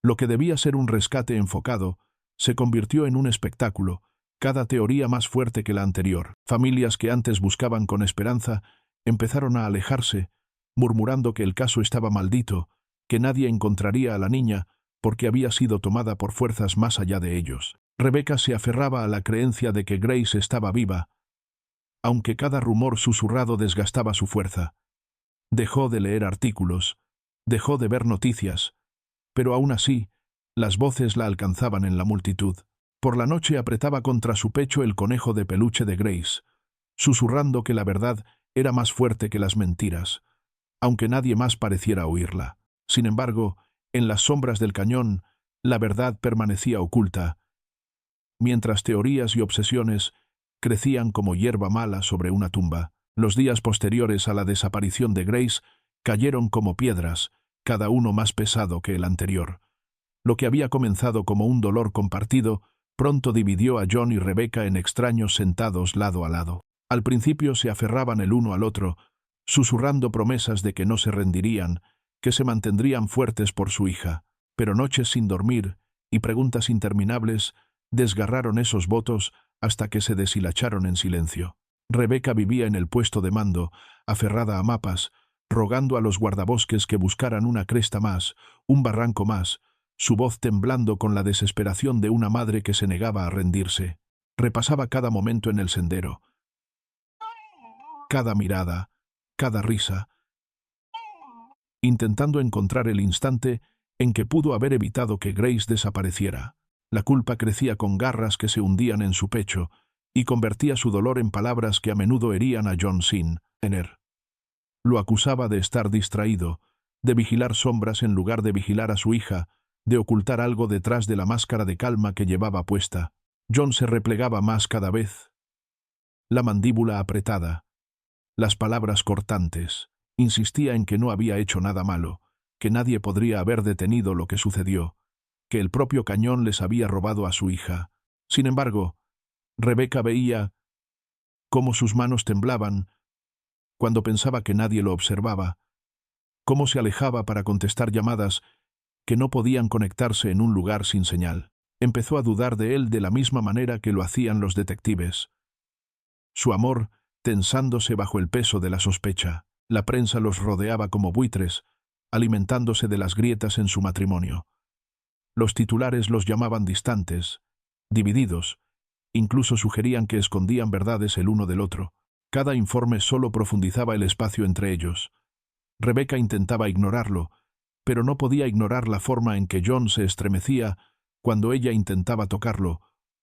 A: Lo que debía ser un rescate enfocado se convirtió en un espectáculo, cada teoría más fuerte que la anterior. Familias que antes buscaban con esperanza empezaron a alejarse, murmurando que el caso estaba maldito, que nadie encontraría a la niña porque había sido tomada por fuerzas más allá de ellos. Rebecca se aferraba a la creencia de que Grace estaba viva, aunque cada rumor susurrado desgastaba su fuerza. Dejó de leer artículos, dejó de ver noticias, pero aún así, las voces la alcanzaban en la multitud. Por la noche apretaba contra su pecho el conejo de peluche de Grace, susurrando que la verdad era más fuerte que las mentiras, aunque nadie más pareciera oírla. Sin embargo, en las sombras del cañón, la verdad permanecía oculta, mientras teorías y obsesiones crecían como hierba mala sobre una tumba. Los días posteriores a la desaparición de Grace cayeron como piedras, cada uno más pesado que el anterior. Lo que había comenzado como un dolor compartido, pronto dividió a John y Rebecca en extraños sentados lado a lado. Al principio se aferraban el uno al otro, susurrando promesas de que no se rendirían, que se mantendrían fuertes por su hija. Pero noches sin dormir y preguntas interminables desgarraron esos votos hasta que se deshilacharon en silencio. Rebecca vivía en el puesto de mando, aferrada a mapas, rogando a los guardabosques que buscaran una cresta más, un barranco más, su voz temblando con la desesperación de una madre que se negaba a rendirse. Repasaba cada momento en el sendero, cada mirada, cada risa, intentando encontrar el instante en que pudo haber evitado que Grace desapareciera. La culpa crecía con garras que se hundían en su pecho y convertía su dolor en palabras que a menudo herían a John sin tener. Lo acusaba de estar distraído, de vigilar sombras en lugar de vigilar a su hija, de ocultar algo detrás de la máscara de calma que llevaba puesta. John se replegaba más cada vez, la mandíbula apretada, las palabras cortantes. Insistía en que no había hecho nada malo, que nadie podría haber detenido lo que sucedió, que el propio cañón les había robado a su hija. Sin embargo, Rebecca veía cómo sus manos temblaban cuando pensaba que nadie lo observaba, cómo se alejaba para contestar llamadas que no podían conectarse en un lugar sin señal. Empezó a dudar de él de la misma manera que lo hacían los detectives. Su amor tensándose bajo el peso de la sospecha. La prensa los rodeaba como buitres, alimentándose de las grietas en su matrimonio. Los titulares los llamaban distantes, divididos, incluso sugerían que escondían verdades el uno del otro. Cada informe solo profundizaba el espacio entre ellos. Rebecca intentaba ignorarlo, pero no podía ignorar la forma en que John se estremecía cuando ella intentaba tocarlo,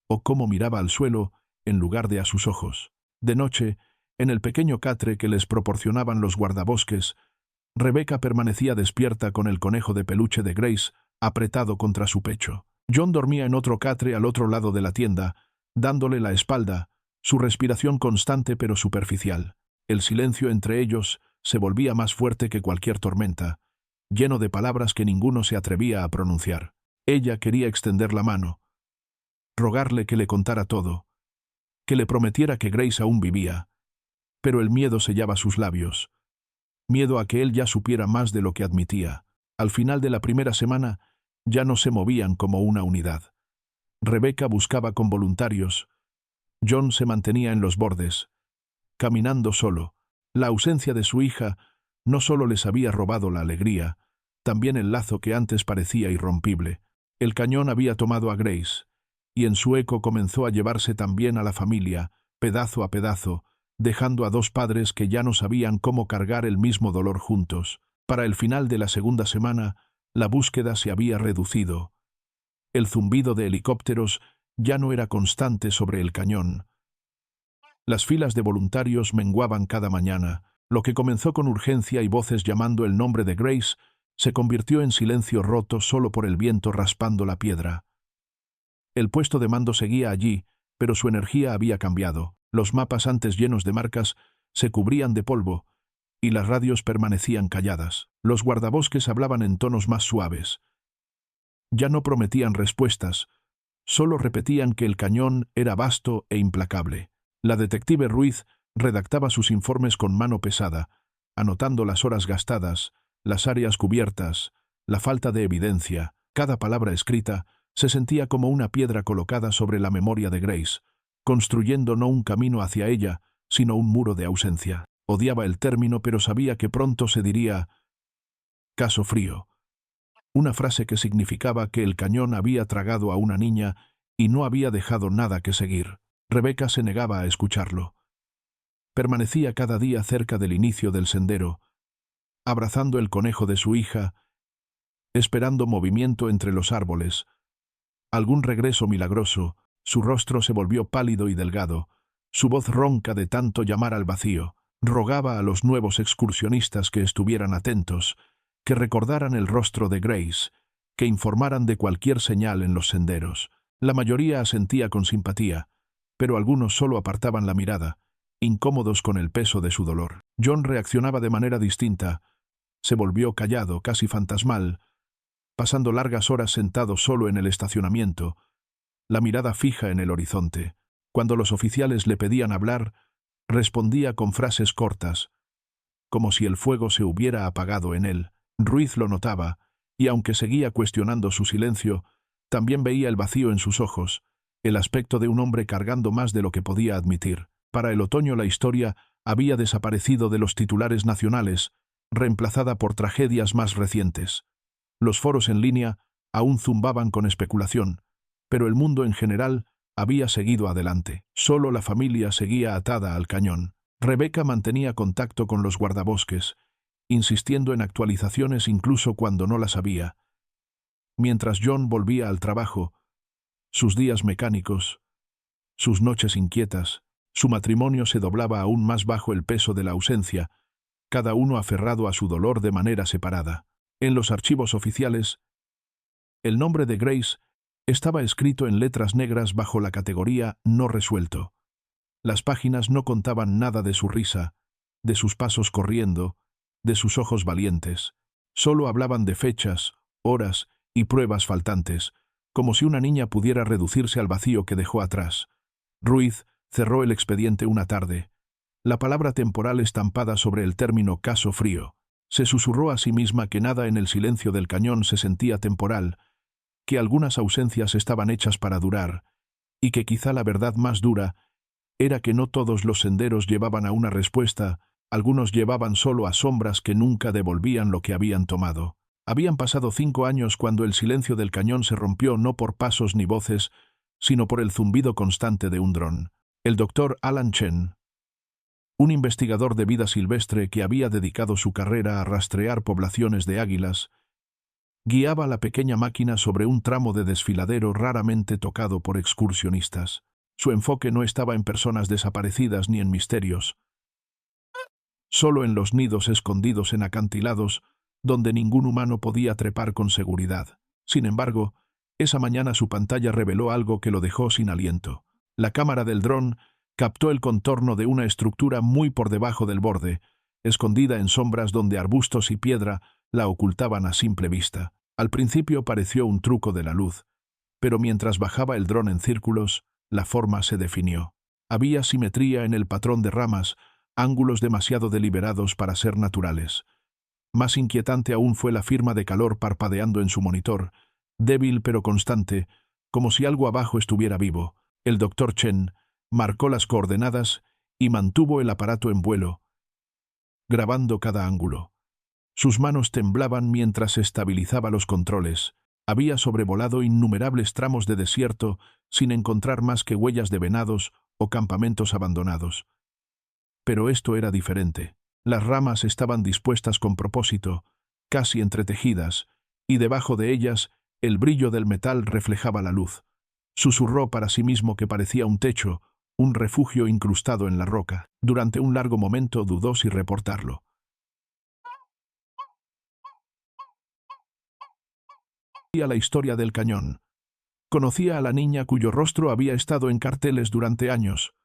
A: o cómo miraba al suelo en lugar de a sus ojos. De noche, en el pequeño catre que les proporcionaban los guardabosques, Rebecca permanecía despierta con el conejo de peluche de Grace apretado contra su pecho. John dormía en otro catre al otro lado de la tienda, dándole la espalda, su respiración constante pero superficial. El silencio entre ellos se volvía más fuerte que cualquier tormenta, lleno de palabras que ninguno se atrevía a pronunciar. Ella quería extender la mano, rogarle que le contara todo, que le prometiera que Grace aún vivía, pero el miedo sellaba sus labios. Miedo a que él ya supiera más de lo que admitía. Al final de la primera semana, ya no se movían como una unidad. Rebecca buscaba con voluntarios. John se mantenía en los bordes, caminando solo, La ausencia de su hija no solo les había robado la alegría, también el lazo que antes parecía irrompible. El cañón había tomado a Grace, y en su eco comenzó a llevarse también a la familia, pedazo a pedazo, dejando a dos padres que ya no sabían cómo cargar el mismo dolor juntos. Para el final de la segunda semana, la búsqueda se había reducido. El zumbido de helicópteros ya no era constante sobre el cañón. Las filas de voluntarios menguaban cada mañana. Lo que comenzó con urgencia y voces llamando el nombre de Grace se convirtió en silencio roto solo por el viento raspando la piedra. El puesto de mando seguía allí, pero su energía había cambiado. Los mapas antes llenos de marcas se cubrían de polvo, y las radios permanecían calladas. Los guardabosques hablaban en tonos más suaves. Ya no prometían respuestas, solo repetían que el cañón era vasto e implacable. La detective Ruiz redactaba sus informes con mano pesada, anotando las horas gastadas, las áreas cubiertas, la falta de evidencia. Cada palabra escrita se sentía como una piedra colocada sobre la memoria de Grace, construyendo no un camino hacia ella, sino un muro de ausencia. Odiaba el término, pero sabía que pronto se diría «caso frío», una frase que significaba que el cañón había tragado a una niña y no había dejado nada que seguir. Rebecca se negaba a escucharlo. Permanecía cada día cerca del inicio del sendero, abrazando el conejo de su hija, esperando movimiento entre los árboles. Algún regreso milagroso. Su rostro se volvió pálido y delgado, su voz ronca de tanto llamar al vacío. Rogaba a los nuevos excursionistas que estuvieran atentos, que recordaran el rostro de Grace, que informaran de cualquier señal en los senderos. La mayoría asentía con simpatía, pero algunos solo apartaban la mirada, incómodos con el peso de su dolor. John reaccionaba de manera distinta. Se volvió callado, casi fantasmal, pasando largas horas sentado solo en el estacionamiento, la mirada fija en el horizonte. Cuando los oficiales le pedían hablar, respondía con frases cortas, como si el fuego se hubiera apagado en él. Ruiz lo notaba, y aunque seguía cuestionando su silencio, también veía el vacío en sus ojos, el aspecto de un hombre cargando más de lo que podía admitir. Para el otoño la historia había desaparecido de los titulares nacionales, reemplazada por tragedias más recientes. Los foros en línea aún zumbaban con especulación, pero el mundo en general había seguido adelante. Solo la familia seguía atada al cañón. Rebecca mantenía contacto con los guardabosques, insistiendo en actualizaciones incluso cuando no las había. Mientras John volvía al trabajo, sus días mecánicos, sus noches inquietas, su matrimonio se doblaba aún más bajo el peso de la ausencia, cada uno aferrado a su dolor de manera separada. En los archivos oficiales, el nombre de Grace estaba escrito en letras negras bajo la categoría «no resuelto». Las páginas no contaban nada de su risa, de sus pasos corriendo, de sus ojos valientes. Solo hablaban de fechas, horas y pruebas faltantes, como si una niña pudiera reducirse al vacío que dejó atrás. Ruiz cerró el expediente una tarde. La palabra temporal estampada sobre el término «caso frío». Se susurró a sí misma que nada en el silencio del cañón se sentía temporal, que algunas ausencias estaban hechas para durar, y que quizá la verdad más dura era que no todos los senderos llevaban a una respuesta, algunos llevaban solo a sombras que nunca devolvían lo que habían tomado. Habían pasado 5 años cuando el silencio del cañón se rompió no por pasos ni voces, sino por el zumbido constante de un dron. El doctor Alan Chen, un investigador de vida silvestre que había dedicado su carrera a rastrear poblaciones de águilas, guiaba la pequeña máquina sobre un tramo de desfiladero raramente tocado por excursionistas. Su enfoque no estaba en personas desaparecidas ni en misterios, solo en los nidos escondidos en acantilados donde ningún humano podía trepar con seguridad. Sin embargo, esa mañana su pantalla reveló algo que lo dejó sin aliento. La cámara del dron captó el contorno de una estructura muy por debajo del borde, escondida en sombras donde arbustos y piedra la ocultaban a simple vista. Al principio pareció un truco de la luz, pero mientras bajaba el dron en círculos, la forma se definió. Había simetría en el patrón de ramas, ángulos demasiado deliberados para ser naturales. Más inquietante aún fue la firma de calor parpadeando en su monitor, débil pero constante, como si algo abajo estuviera vivo. El doctor Chen marcó las coordenadas y mantuvo el aparato en vuelo, grabando cada ángulo. Sus manos temblaban mientras estabilizaba los controles. Había sobrevolado innumerables tramos de desierto sin encontrar más que huellas de venados o campamentos abandonados. Pero esto era diferente. Las ramas estaban dispuestas con propósito, casi entretejidas, y debajo de ellas el brillo del metal reflejaba la luz. Susurró para sí mismo que parecía un techo, un refugio incrustado en la roca. Durante un largo momento dudó si reportarlo. Conocía la historia del cañón. Conocía a la niña cuyo rostro había estado en carteles durante años,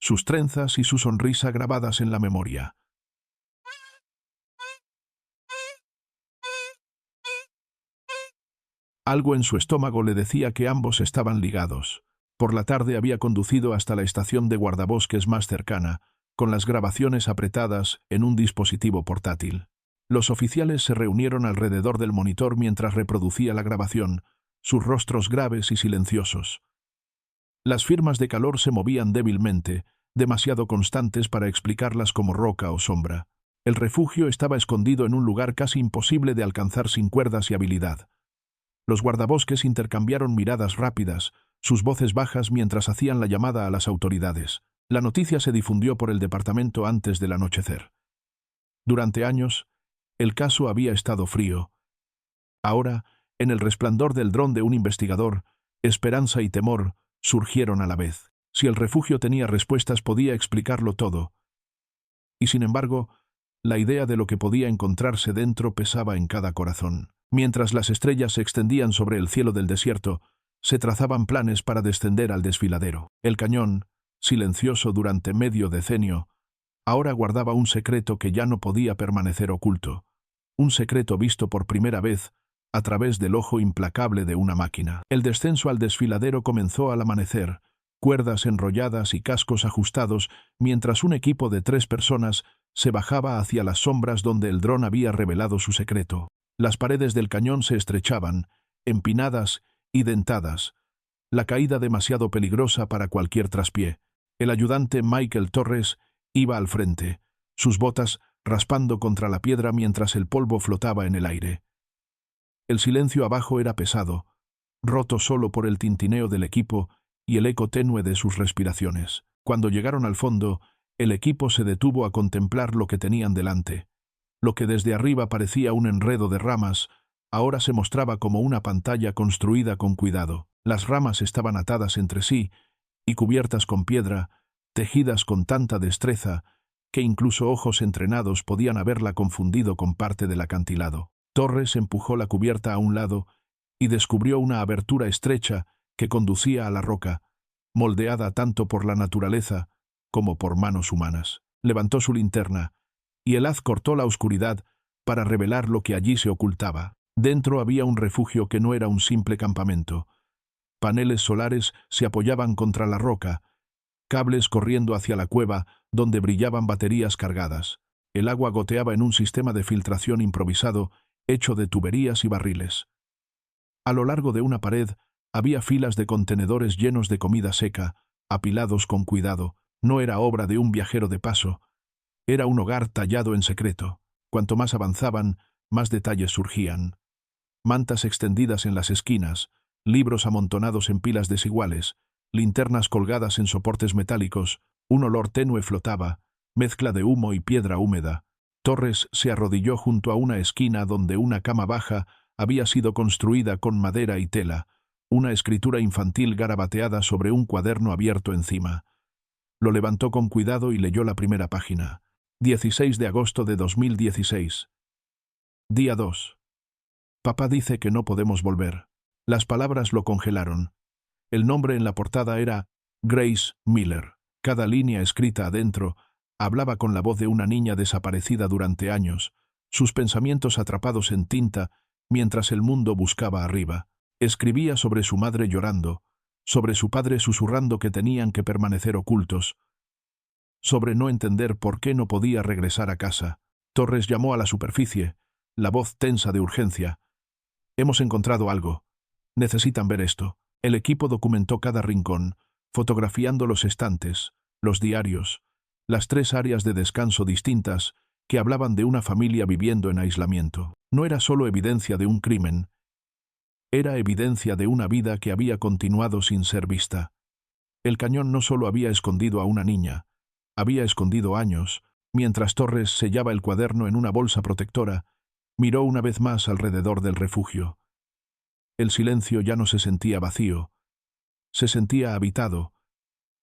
A: sus trenzas y su sonrisa grabadas en la memoria. Algo en su estómago le decía que ambos estaban ligados. Por la tarde había conducido hasta la estación de guardabosques más cercana, con las grabaciones apretadas en un dispositivo portátil. Los oficiales se reunieron alrededor del monitor mientras reproducía la grabación, sus rostros graves y silenciosos. Las firmas de calor se movían débilmente, demasiado constantes para explicarlas como roca o sombra. El refugio estaba escondido en un lugar casi imposible de alcanzar sin cuerdas y habilidad. Los guardabosques intercambiaron miradas rápidas, sus voces bajas mientras hacían la llamada a las autoridades. La noticia se difundió por el departamento antes del anochecer. Durante años, el caso había estado frío. Ahora, en el resplandor del dron de un investigador, esperanza y temor surgieron a la vez. Si el refugio tenía respuestas, podía explicarlo todo. Y sin embargo, la idea de lo que podía encontrarse dentro pesaba en cada corazón. Mientras las estrellas se extendían sobre el cielo del desierto, se trazaban planes para descender al desfiladero. El cañón, silencioso durante medio decenio, ahora guardaba un secreto que ya no podía permanecer oculto. Un secreto visto por primera vez a través del ojo implacable de una máquina. El descenso al desfiladero comenzó al amanecer, cuerdas enrolladas y cascos ajustados, mientras un equipo de 3 personas se bajaba hacia las sombras donde el dron había revelado su secreto. Las paredes del cañón se estrechaban, empinadas y dentadas, la caída demasiado peligrosa para cualquier traspié. El ayudante Michael Torres iba al frente, sus botas raspando contra la piedra mientras el polvo flotaba en el aire. El silencio abajo era pesado, roto solo por el tintineo del equipo y el eco tenue de sus respiraciones. Cuando llegaron al fondo, el equipo se detuvo a contemplar lo que tenían delante. Lo que desde arriba parecía un enredo de ramas, ahora se mostraba como una pantalla construida con cuidado. Las ramas estaban atadas entre sí y cubiertas con piedra, tejidas con tanta destreza que incluso ojos entrenados podían haberla confundido con parte del acantilado. Torres empujó la cubierta a un lado y descubrió una abertura estrecha que conducía a la roca, moldeada tanto por la naturaleza como por manos humanas. Levantó su linterna, y el haz cortó la oscuridad para revelar lo que allí se ocultaba. Dentro había un refugio que no era un simple campamento. Paneles solares se apoyaban contra la roca, cables corriendo hacia la cueva donde brillaban baterías cargadas. El agua goteaba en un sistema de filtración improvisado hecho de tuberías y barriles. A lo largo de una pared había filas de contenedores llenos de comida seca, apilados con cuidado. No era obra de un viajero de paso. Era un hogar tallado en secreto. Cuanto más avanzaban, más detalles surgían. Mantas extendidas en las esquinas, libros amontonados en pilas desiguales, linternas colgadas en soportes metálicos, un olor tenue flotaba, mezcla de humo y piedra húmeda. Torres se arrodilló junto a una esquina donde una cama baja había sido construida con madera y tela, una escritura infantil garabateada sobre un cuaderno abierto encima. Lo levantó con cuidado y leyó la primera página. 16 de agosto de 2016. Día 2. Papá dice que no podemos volver. Las palabras lo congelaron. El nombre en la portada era Grace Miller. Cada línea escrita adentro hablaba con la voz de una niña desaparecida durante años, sus pensamientos atrapados en tinta mientras el mundo buscaba arriba. Escribía sobre su madre llorando, sobre su padre susurrando que tenían que permanecer ocultos, sobre no entender por qué no podía regresar a casa. Torres llamó a la superficie, la voz tensa de urgencia. Hemos encontrado algo. Necesitan ver esto. El equipo documentó cada rincón, fotografiando los estantes, los diarios, las 3 áreas de descanso distintas que hablaban de una familia viviendo en aislamiento. No era solo evidencia de un crimen, era evidencia de una vida que había continuado sin ser vista. El cañón no solo había escondido a una niña, había escondido años. Mientras Torres sellaba el cuaderno en una bolsa protectora, miró una vez más alrededor del refugio. El silencio ya no se sentía vacío, se sentía habitado,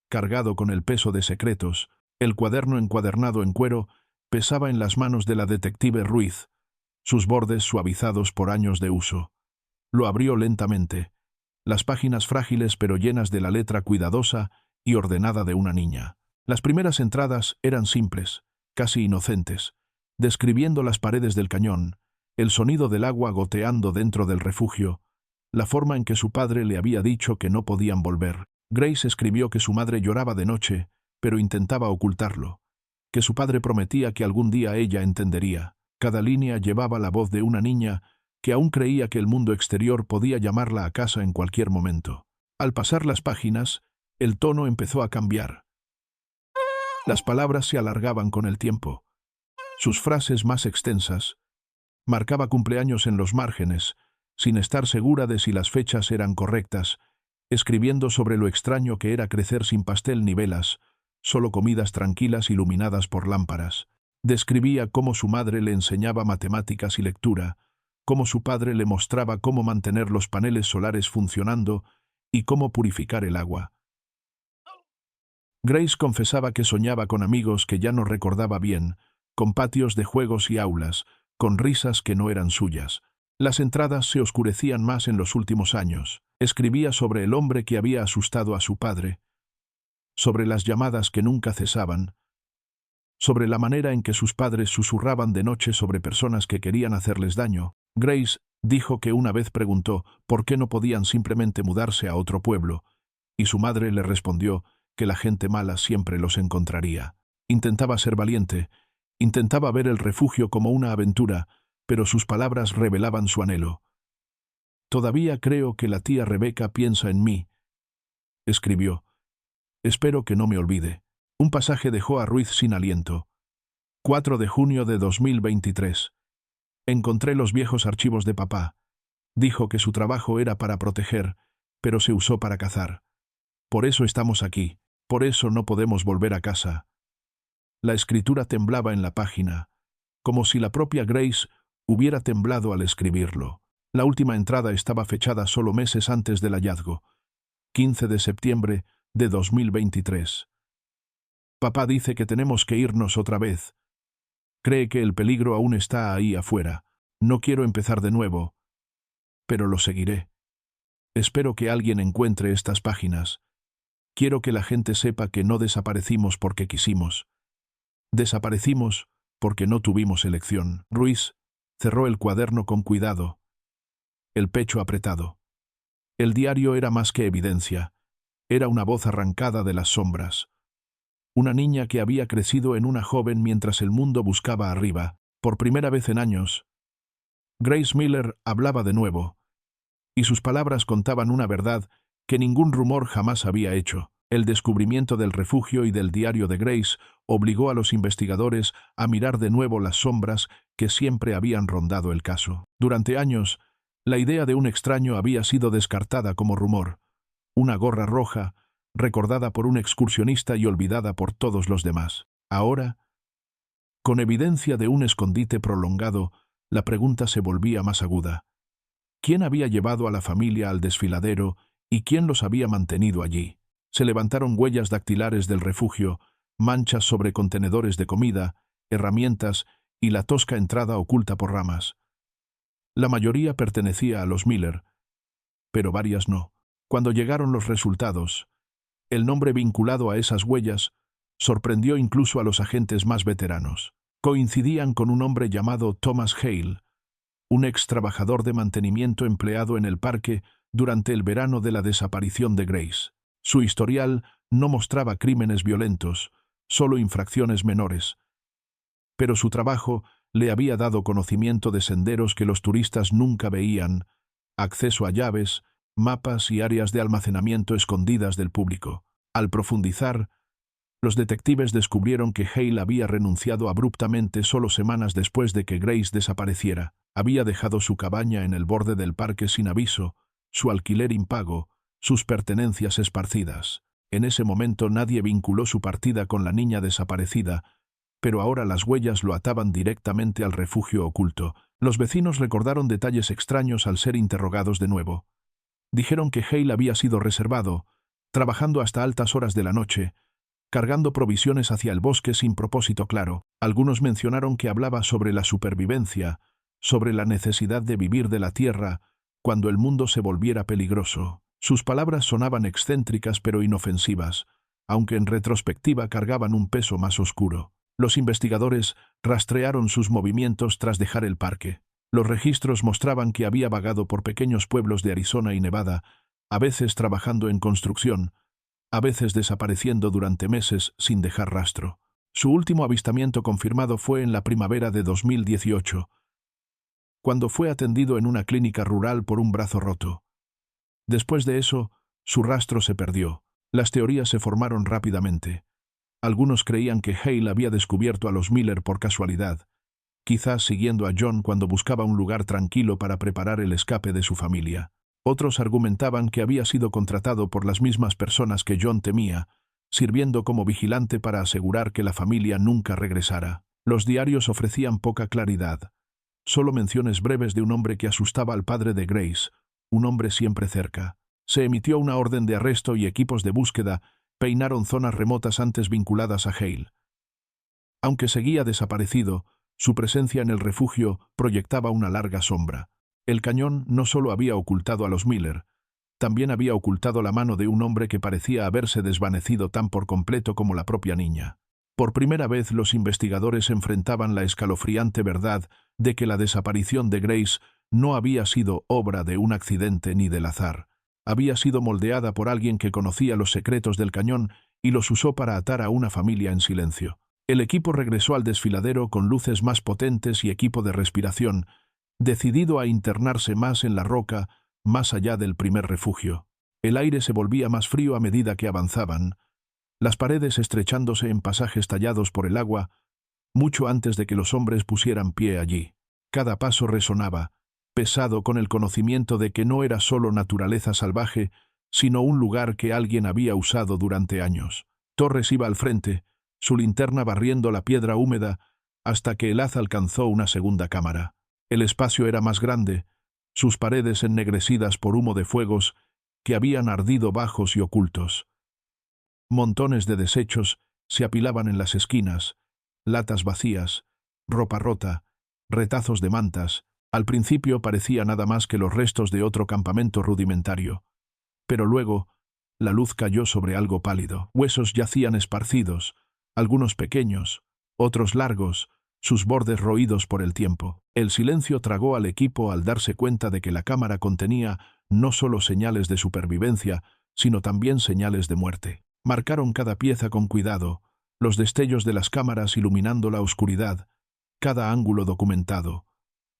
A: cargado con el peso de secretos. El cuaderno encuadernado en cuero pesaba en las manos de la detective Ruiz, sus bordes suavizados por años de uso. Lo abrió lentamente, las páginas frágiles pero llenas de la letra cuidadosa y ordenada de una niña. Las primeras entradas eran simples, casi inocentes, describiendo las paredes del cañón, el sonido del agua goteando dentro del refugio, la forma en que su padre le había dicho que no podían volver. Grace escribió que su madre lloraba de noche, pero intentaba ocultarlo, que su padre prometía que algún día ella entendería. Cada línea llevaba la voz de una niña que aún creía que el mundo exterior podía llamarla a casa en cualquier momento. Al pasar las páginas, el tono empezó a cambiar. Las palabras se alargaban con el tiempo. Sus frases más extensas. Marcaba cumpleaños en los márgenes, sin estar segura de si las fechas eran correctas, escribiendo sobre lo extraño que era crecer sin pastel ni velas, solo comidas tranquilas iluminadas por lámparas. Describía cómo su madre le enseñaba matemáticas y lectura, cómo su padre le mostraba cómo mantener los paneles solares funcionando y cómo purificar el agua. Grace confesaba que soñaba con amigos que ya no recordaba bien, con patios de juegos y aulas, con risas que no eran suyas. Las entradas se oscurecían más en los últimos años. Escribía sobre el hombre que había asustado a su padre, sobre las llamadas que nunca cesaban, sobre la manera en que sus padres susurraban de noche sobre personas que querían hacerles daño. Grace dijo que una vez preguntó por qué no podían simplemente mudarse a otro pueblo, y su madre le respondió que la gente mala siempre los encontraría. Intentaba ser valiente, intentaba ver el refugio como una aventura, pero sus palabras revelaban su anhelo. «Todavía creo que la tía Rebeca piensa en mí», escribió. «Espero que no me olvide». Un pasaje dejó a Ruiz sin aliento. 4 de junio de 2023. Encontré los viejos archivos de papá. Dijo que su trabajo era para proteger, pero se usó para cazar. Por eso estamos aquí. Por eso no podemos volver a casa. La escritura temblaba en la página, como si la propia Grace hubiera temblado al escribirlo. La última entrada estaba fechada solo meses antes del hallazgo, 15 de septiembre de 2023. Papá dice que tenemos que irnos otra vez. Cree que el peligro aún está ahí afuera. No quiero empezar de nuevo, pero lo seguiré. Espero que alguien encuentre estas páginas. Quiero que la gente sepa que no desaparecimos porque quisimos. Desaparecimos porque no tuvimos elección. Ruiz cerró el cuaderno con cuidado, el pecho apretado. El diario era más que evidencia. Era una voz arrancada de las sombras. Una niña que había crecido en una joven mientras el mundo buscaba arriba. Por primera vez en años, Grace Miller hablaba de nuevo, y sus palabras contaban una verdad que ningún rumor jamás había hecho. El descubrimiento del refugio y del diario de Grace obligó a los investigadores a mirar de nuevo las sombras que siempre habían rondado el caso. Durante años, la idea de un extraño había sido descartada como rumor. Una gorra roja, recordada por un excursionista y olvidada por todos los demás. Ahora, con evidencia de un escondite prolongado, la pregunta se volvía más aguda. ¿Quién había llevado a la familia al desfiladero y quién los había mantenido allí? Se levantaron huellas dactilares del refugio, manchas sobre contenedores de comida, herramientas y la tosca entrada oculta por ramas. La mayoría pertenecía a los Miller, pero varias no. Cuando llegaron los resultados, el nombre vinculado a esas huellas sorprendió incluso a los agentes más veteranos. Coincidían con un hombre llamado Thomas Hale, un ex trabajador de mantenimiento empleado en el parque durante el verano de la desaparición de Grace. Su historial no mostraba crímenes violentos, solo infracciones menores. Pero su trabajo le había dado conocimiento de senderos que los turistas nunca veían, acceso a llaves, mapas y áreas de almacenamiento escondidas del público. Al profundizar, Los detectives descubrieron que Hale había renunciado abruptamente solo semanas después de que Grace desapareciera. Había dejado su cabaña en el borde del parque sin aviso, su alquiler impago, sus pertenencias esparcidas. En ese momento nadie vinculó su partida con la niña desaparecida, pero ahora las huellas lo ataban directamente al refugio oculto. Los vecinos recordaron detalles extraños al ser interrogados de nuevo. Dijeron que Hale había sido reservado, trabajando hasta altas horas de la noche, cargando provisiones hacia el bosque sin propósito claro. Algunos mencionaron que hablaba sobre la supervivencia, sobre la necesidad de vivir de la tierra cuando el mundo se volviera peligroso. Sus palabras sonaban excéntricas pero inofensivas, aunque en retrospectiva cargaban un peso más oscuro. Los investigadores rastrearon sus movimientos tras dejar el parque. Los registros mostraban que había vagado por pequeños pueblos de Arizona y Nevada, a veces trabajando en construcción, a veces desapareciendo durante meses sin dejar rastro. Su último avistamiento confirmado fue en la primavera de 2018, cuando fue atendido en una clínica rural por un brazo roto. Después de eso, su rastro se perdió. Las teorías se formaron rápidamente. Algunos creían que Hale había descubierto a los Miller por casualidad, quizás siguiendo a John cuando buscaba un lugar tranquilo para preparar el escape de su familia. Otros argumentaban que había sido contratado por las mismas personas que John temía, sirviendo como vigilante para asegurar que la familia nunca regresara. Los diarios ofrecían poca claridad, solo menciones breves de un hombre que asustaba al padre de Grace, un hombre siempre cerca. Se emitió una orden de arresto y equipos de búsqueda peinaron zonas remotas antes vinculadas a Hale. Aunque seguía desaparecido, su presencia en el refugio proyectaba una larga sombra. El cañón no solo había ocultado a los Miller, también había ocultado la mano de un hombre que parecía haberse desvanecido tan por completo como la propia niña. Por primera vez los investigadores enfrentaban la escalofriante verdad de que la desaparición de Grace no había sido obra de un accidente ni del azar. Había sido moldeada por alguien que conocía los secretos del cañón y los usó para atar a una familia en silencio. El equipo regresó al desfiladero con luces más potentes y equipo de respiración, decidido a internarse más en la roca, más allá del primer refugio. El aire se volvía más frío a medida que avanzaban, las paredes estrechándose en pasajes tallados por el agua, mucho antes de que los hombres pusieran pie allí. Cada paso resonaba, pesado con el conocimiento de que no era solo naturaleza salvaje, sino un lugar que alguien había usado durante años. Torres iba al frente, su linterna barriendo la piedra húmeda, hasta que el haz alcanzó una segunda cámara. El espacio era más grande, sus paredes ennegrecidas por humo de fuegos que habían ardido bajos y ocultos. Montones de desechos se apilaban en las esquinas, latas vacías, ropa rota, retazos de mantas. Al principio parecía nada más que los restos de otro campamento rudimentario. Pero luego, la luz cayó sobre algo pálido. Huesos yacían esparcidos, algunos pequeños, otros largos, sus bordes roídos por el tiempo. El silencio tragó al equipo al darse cuenta de que la cámara contenía no solo señales de supervivencia, sino también señales de muerte. Marcaron cada pieza con cuidado, los destellos de las cámaras iluminando la oscuridad, cada ángulo documentado.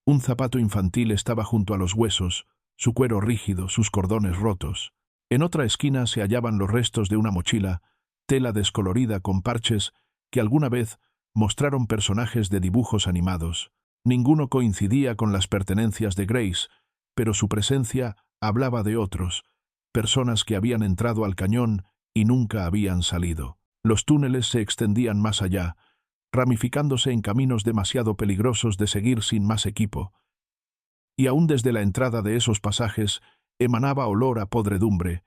A: Un zapato infantil estaba junto a los huesos, su cuero rígido, sus cordones rotos. En otra esquina se hallaban los restos de una mochila, tela descolorida con parches que alguna vez mostraron personajes de dibujos animados. Ninguno coincidía con las pertenencias de Grace, pero su presencia hablaba de otros, personas que habían entrado al cañón y nunca habían salido. Los túneles se extendían más allá, ramificándose en caminos demasiado peligrosos de seguir sin más equipo. Y aún desde la entrada de esos pasajes emanaba olor a podredumbre,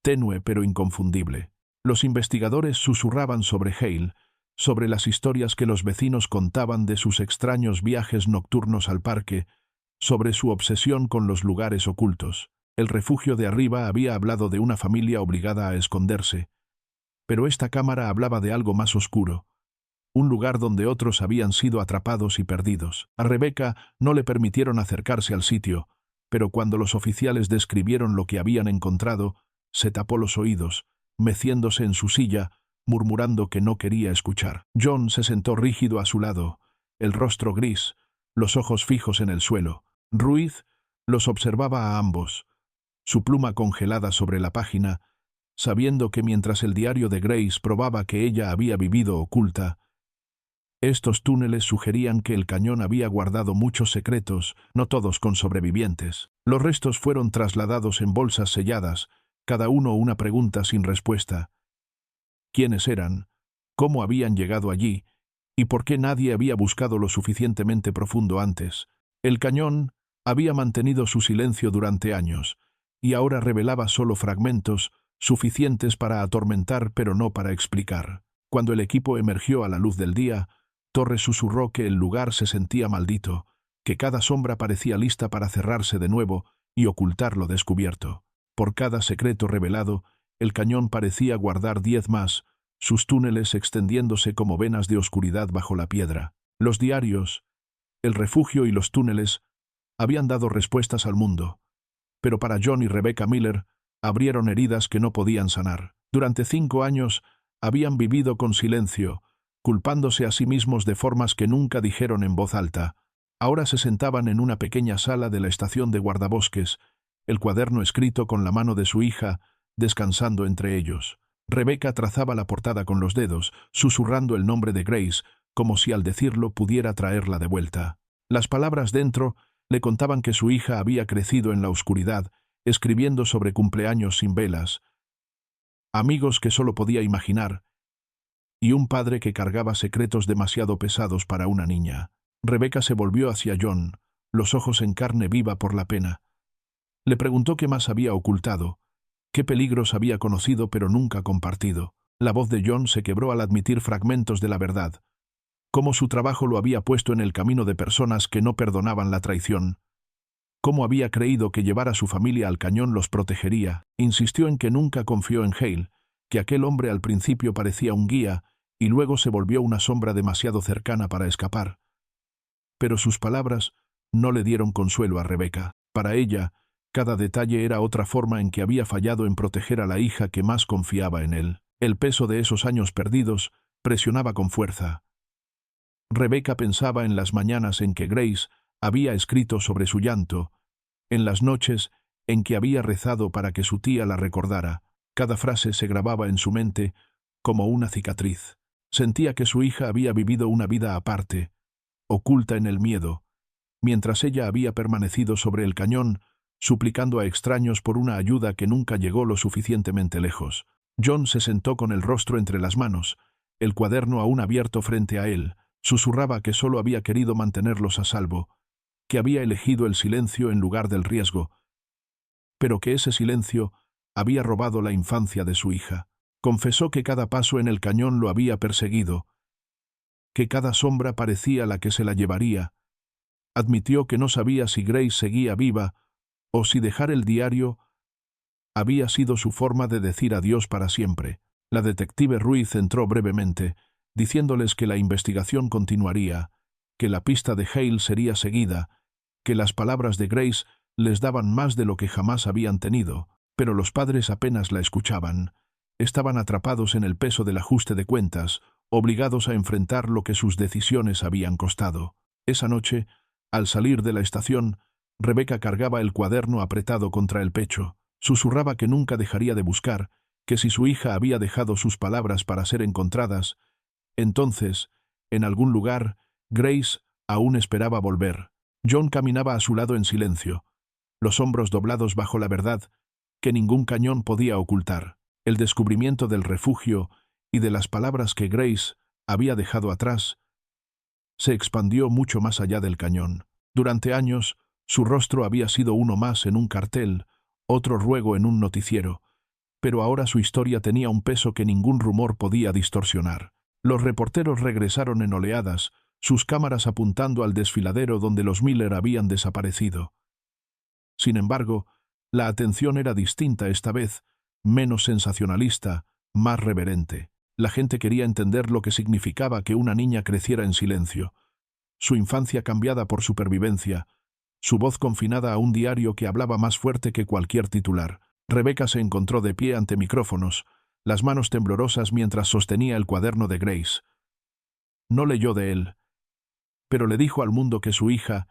A: tenue pero inconfundible. Los investigadores susurraban sobre Hale, sobre las historias que los vecinos contaban de sus extraños viajes nocturnos al parque, sobre su obsesión con los lugares ocultos. El refugio de arriba había hablado de una familia obligada a esconderse, pero esta cámara hablaba de algo más oscuro, un lugar donde otros habían sido atrapados y perdidos. A Rebecca no le permitieron acercarse al sitio, pero cuando los oficiales describieron lo que habían encontrado, se tapó los oídos, meciéndose en su silla, murmurando que no quería escuchar. John se sentó rígido a su lado, el rostro gris, los ojos fijos en el suelo. Ruiz los observaba a ambos, su pluma congelada sobre la página, sabiendo que mientras el diario de Grace probaba que ella había vivido oculta, estos túneles sugerían que el cañón había guardado muchos secretos, no todos con sobrevivientes. Los restos fueron trasladados en bolsas selladas, cada uno una pregunta sin respuesta. ¿Quiénes eran? ¿Cómo habían llegado allí? ¿Y por qué nadie había buscado lo suficientemente profundo antes? El cañón había mantenido su silencio durante años, y ahora revelaba solo fragmentos, suficientes para atormentar pero no para explicar. Cuando el equipo emergió a la luz del día, Torres susurró que el lugar se sentía maldito, que cada sombra parecía lista para cerrarse de nuevo y ocultar lo descubierto. Por cada secreto revelado, el cañón parecía guardar 10 más, sus túneles extendiéndose como venas de oscuridad bajo la piedra. Los diarios, el refugio y los túneles habían dado respuestas al mundo, pero para John y Rebecca Miller abrieron heridas que no podían sanar. Durante 5 años habían vivido con silencio, culpándose a sí mismos de formas que nunca dijeron en voz alta. Ahora se sentaban en una pequeña sala de la estación de guardabosques, el cuaderno escrito con la mano de su hija, descansando entre ellos. Rebecca trazaba la portada con los dedos, susurrando el nombre de Grace, como si al decirlo pudiera traerla de vuelta. Las palabras dentro le contaban que su hija había crecido en la oscuridad, escribiendo sobre cumpleaños sin velas, amigos que solo podía imaginar, y un padre que cargaba secretos demasiado pesados para una niña. Rebecca se volvió hacia John, los ojos en carne viva por la pena. Le preguntó qué más había ocultado, qué peligros había conocido pero nunca compartido. La voz de John se quebró al admitir fragmentos de la verdad, cómo su trabajo lo había puesto en el camino de personas que no perdonaban la traición, cómo había creído que llevar a su familia al cañón los protegería. Insistió en que nunca confió en Hale, que aquel hombre al principio parecía un guía y luego se volvió una sombra demasiado cercana para escapar. Pero sus palabras no le dieron consuelo a Rebecca. Para ella, cada detalle era otra forma en que había fallado en proteger a la hija que más confiaba en él. El peso de esos años perdidos presionaba con fuerza. Rebecca pensaba en las mañanas en que Grace había escrito sobre su llanto, en las noches en que había rezado para que su tía la recordara. Cada frase se grababa en su mente como una cicatriz. Sentía que su hija había vivido una vida aparte, oculta en el miedo, mientras ella había permanecido sobre el cañón, suplicando a extraños por una ayuda que nunca llegó lo suficientemente lejos. John se sentó con el rostro entre las manos, el cuaderno aún abierto frente a él. Susurraba que solo había querido mantenerlos a salvo, que había elegido el silencio en lugar del riesgo, pero que ese silencio había robado la infancia de su hija. Confesó que cada paso en el cañón lo había perseguido, que cada sombra parecía la que se la llevaría. Admitió que no sabía si Grace seguía viva o si dejar el diario había sido su forma de decir adiós para siempre. La detective Ruiz entró brevemente, diciéndoles que la investigación continuaría, que la pista de Hale sería seguida, que las palabras de Grace les daban más de lo que jamás habían tenido, pero los padres apenas la escuchaban. Estaban atrapados en el peso del ajuste de cuentas, obligados a enfrentar lo que sus decisiones habían costado. Esa noche, al salir de la estación, Rebecca cargaba el cuaderno apretado contra el pecho. Susurraba que nunca dejaría de buscar, que si su hija había dejado sus palabras para ser encontradas, entonces, en algún lugar, Grace aún esperaba volver. John caminaba a su lado en silencio, los hombros doblados bajo la verdad que ningún cañón podía ocultar. El descubrimiento del refugio y de las palabras que Grace había dejado atrás se expandió mucho más allá del cañón. Durante años, su rostro había sido uno más en un cartel, otro ruego en un noticiero, pero ahora su historia tenía un peso que ningún rumor podía distorsionar. Los reporteros regresaron en oleadas, sus cámaras apuntando al desfiladero donde los Miller habían desaparecido. Sin embargo, la atención era distinta esta vez, menos sensacionalista, más reverente. La gente quería entender lo que significaba que una niña creciera en silencio, su infancia cambiada por supervivencia, su voz confinada a un diario que hablaba más fuerte que cualquier titular. Rebecca se encontró de pie ante micrófonos, las manos temblorosas mientras sostenía el cuaderno de Grace. No leyó de él, pero le dijo al mundo que su hija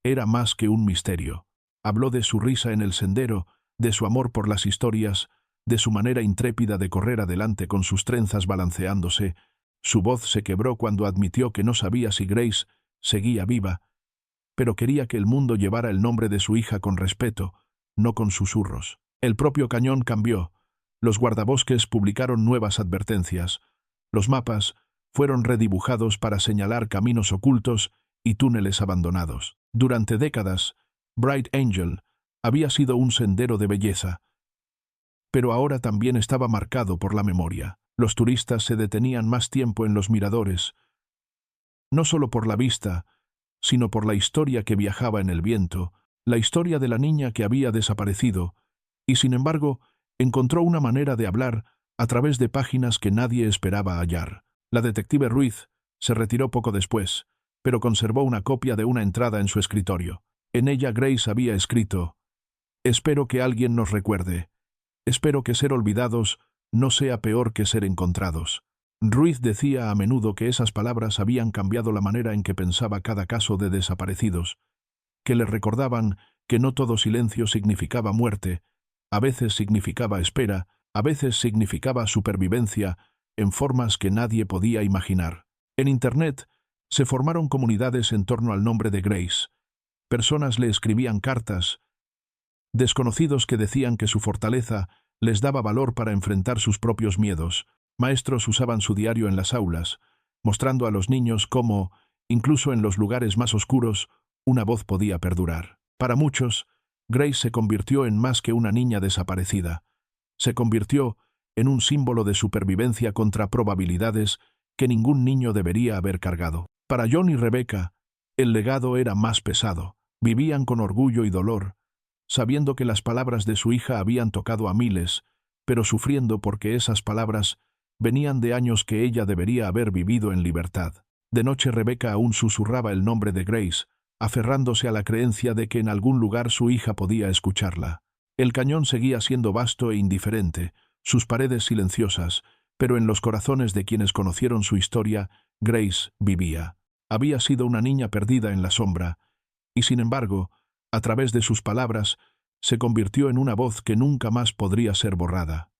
A: era más que un misterio. Habló de su risa en el sendero, de su amor por las historias, de su manera intrépida de correr adelante con sus trenzas balanceándose. Su voz se quebró cuando admitió que no sabía si Grace seguía viva, pero quería que el mundo llevara el nombre de su hija con respeto, no con susurros. El propio cañón cambió. Los guardabosques publicaron nuevas advertencias. Los mapas fueron redibujados para señalar caminos ocultos y túneles abandonados. Durante décadas, Bright Angel había sido un sendero de belleza, pero ahora también estaba marcado por la memoria. Los turistas se detenían más tiempo en los miradores, no solo por la vista, sino por la historia que viajaba en el viento, la historia de la niña que había desaparecido, y sin embargo, encontró una manera de hablar a través de páginas que nadie esperaba hallar. La detective Ruiz se retiró poco después, pero conservó una copia de una entrada en su escritorio. En ella Grace había escrito: «Espero que alguien nos recuerde. Espero que ser olvidados no sea peor que ser encontrados». Ruiz decía a menudo que esas palabras habían cambiado la manera en que pensaba cada caso de desaparecidos, que le recordaban que no todo silencio significaba muerte, a veces significaba espera, a veces significaba supervivencia en formas que nadie podía imaginar. En Internet se formaron comunidades en torno al nombre de Grace. Personas le escribían cartas, desconocidos que decían que su fortaleza les daba valor para enfrentar sus propios miedos. Maestros usaban su diario en las aulas, mostrando a los niños cómo, incluso en los lugares más oscuros, una voz podía perdurar. Para muchos, Grace se convirtió en más que una niña desaparecida. Se convirtió en un símbolo de supervivencia contra probabilidades que ningún niño debería haber cargado. Para John y Rebecca, el legado era más pesado. Vivían con orgullo y dolor, sabiendo que las palabras de su hija habían tocado a miles, pero sufriendo porque esas palabras venían de años que ella debería haber vivido en libertad. De noche Rebecca aún susurraba el nombre de Grace, aferrándose a la creencia de que en algún lugar su hija podía escucharla. El cañón seguía siendo vasto e indiferente, sus paredes silenciosas, pero en los corazones de quienes conocieron su historia, Grace vivía. Había sido una niña perdida en la sombra, y sin embargo, a través de sus palabras, se convirtió en una voz que nunca más podría ser borrada.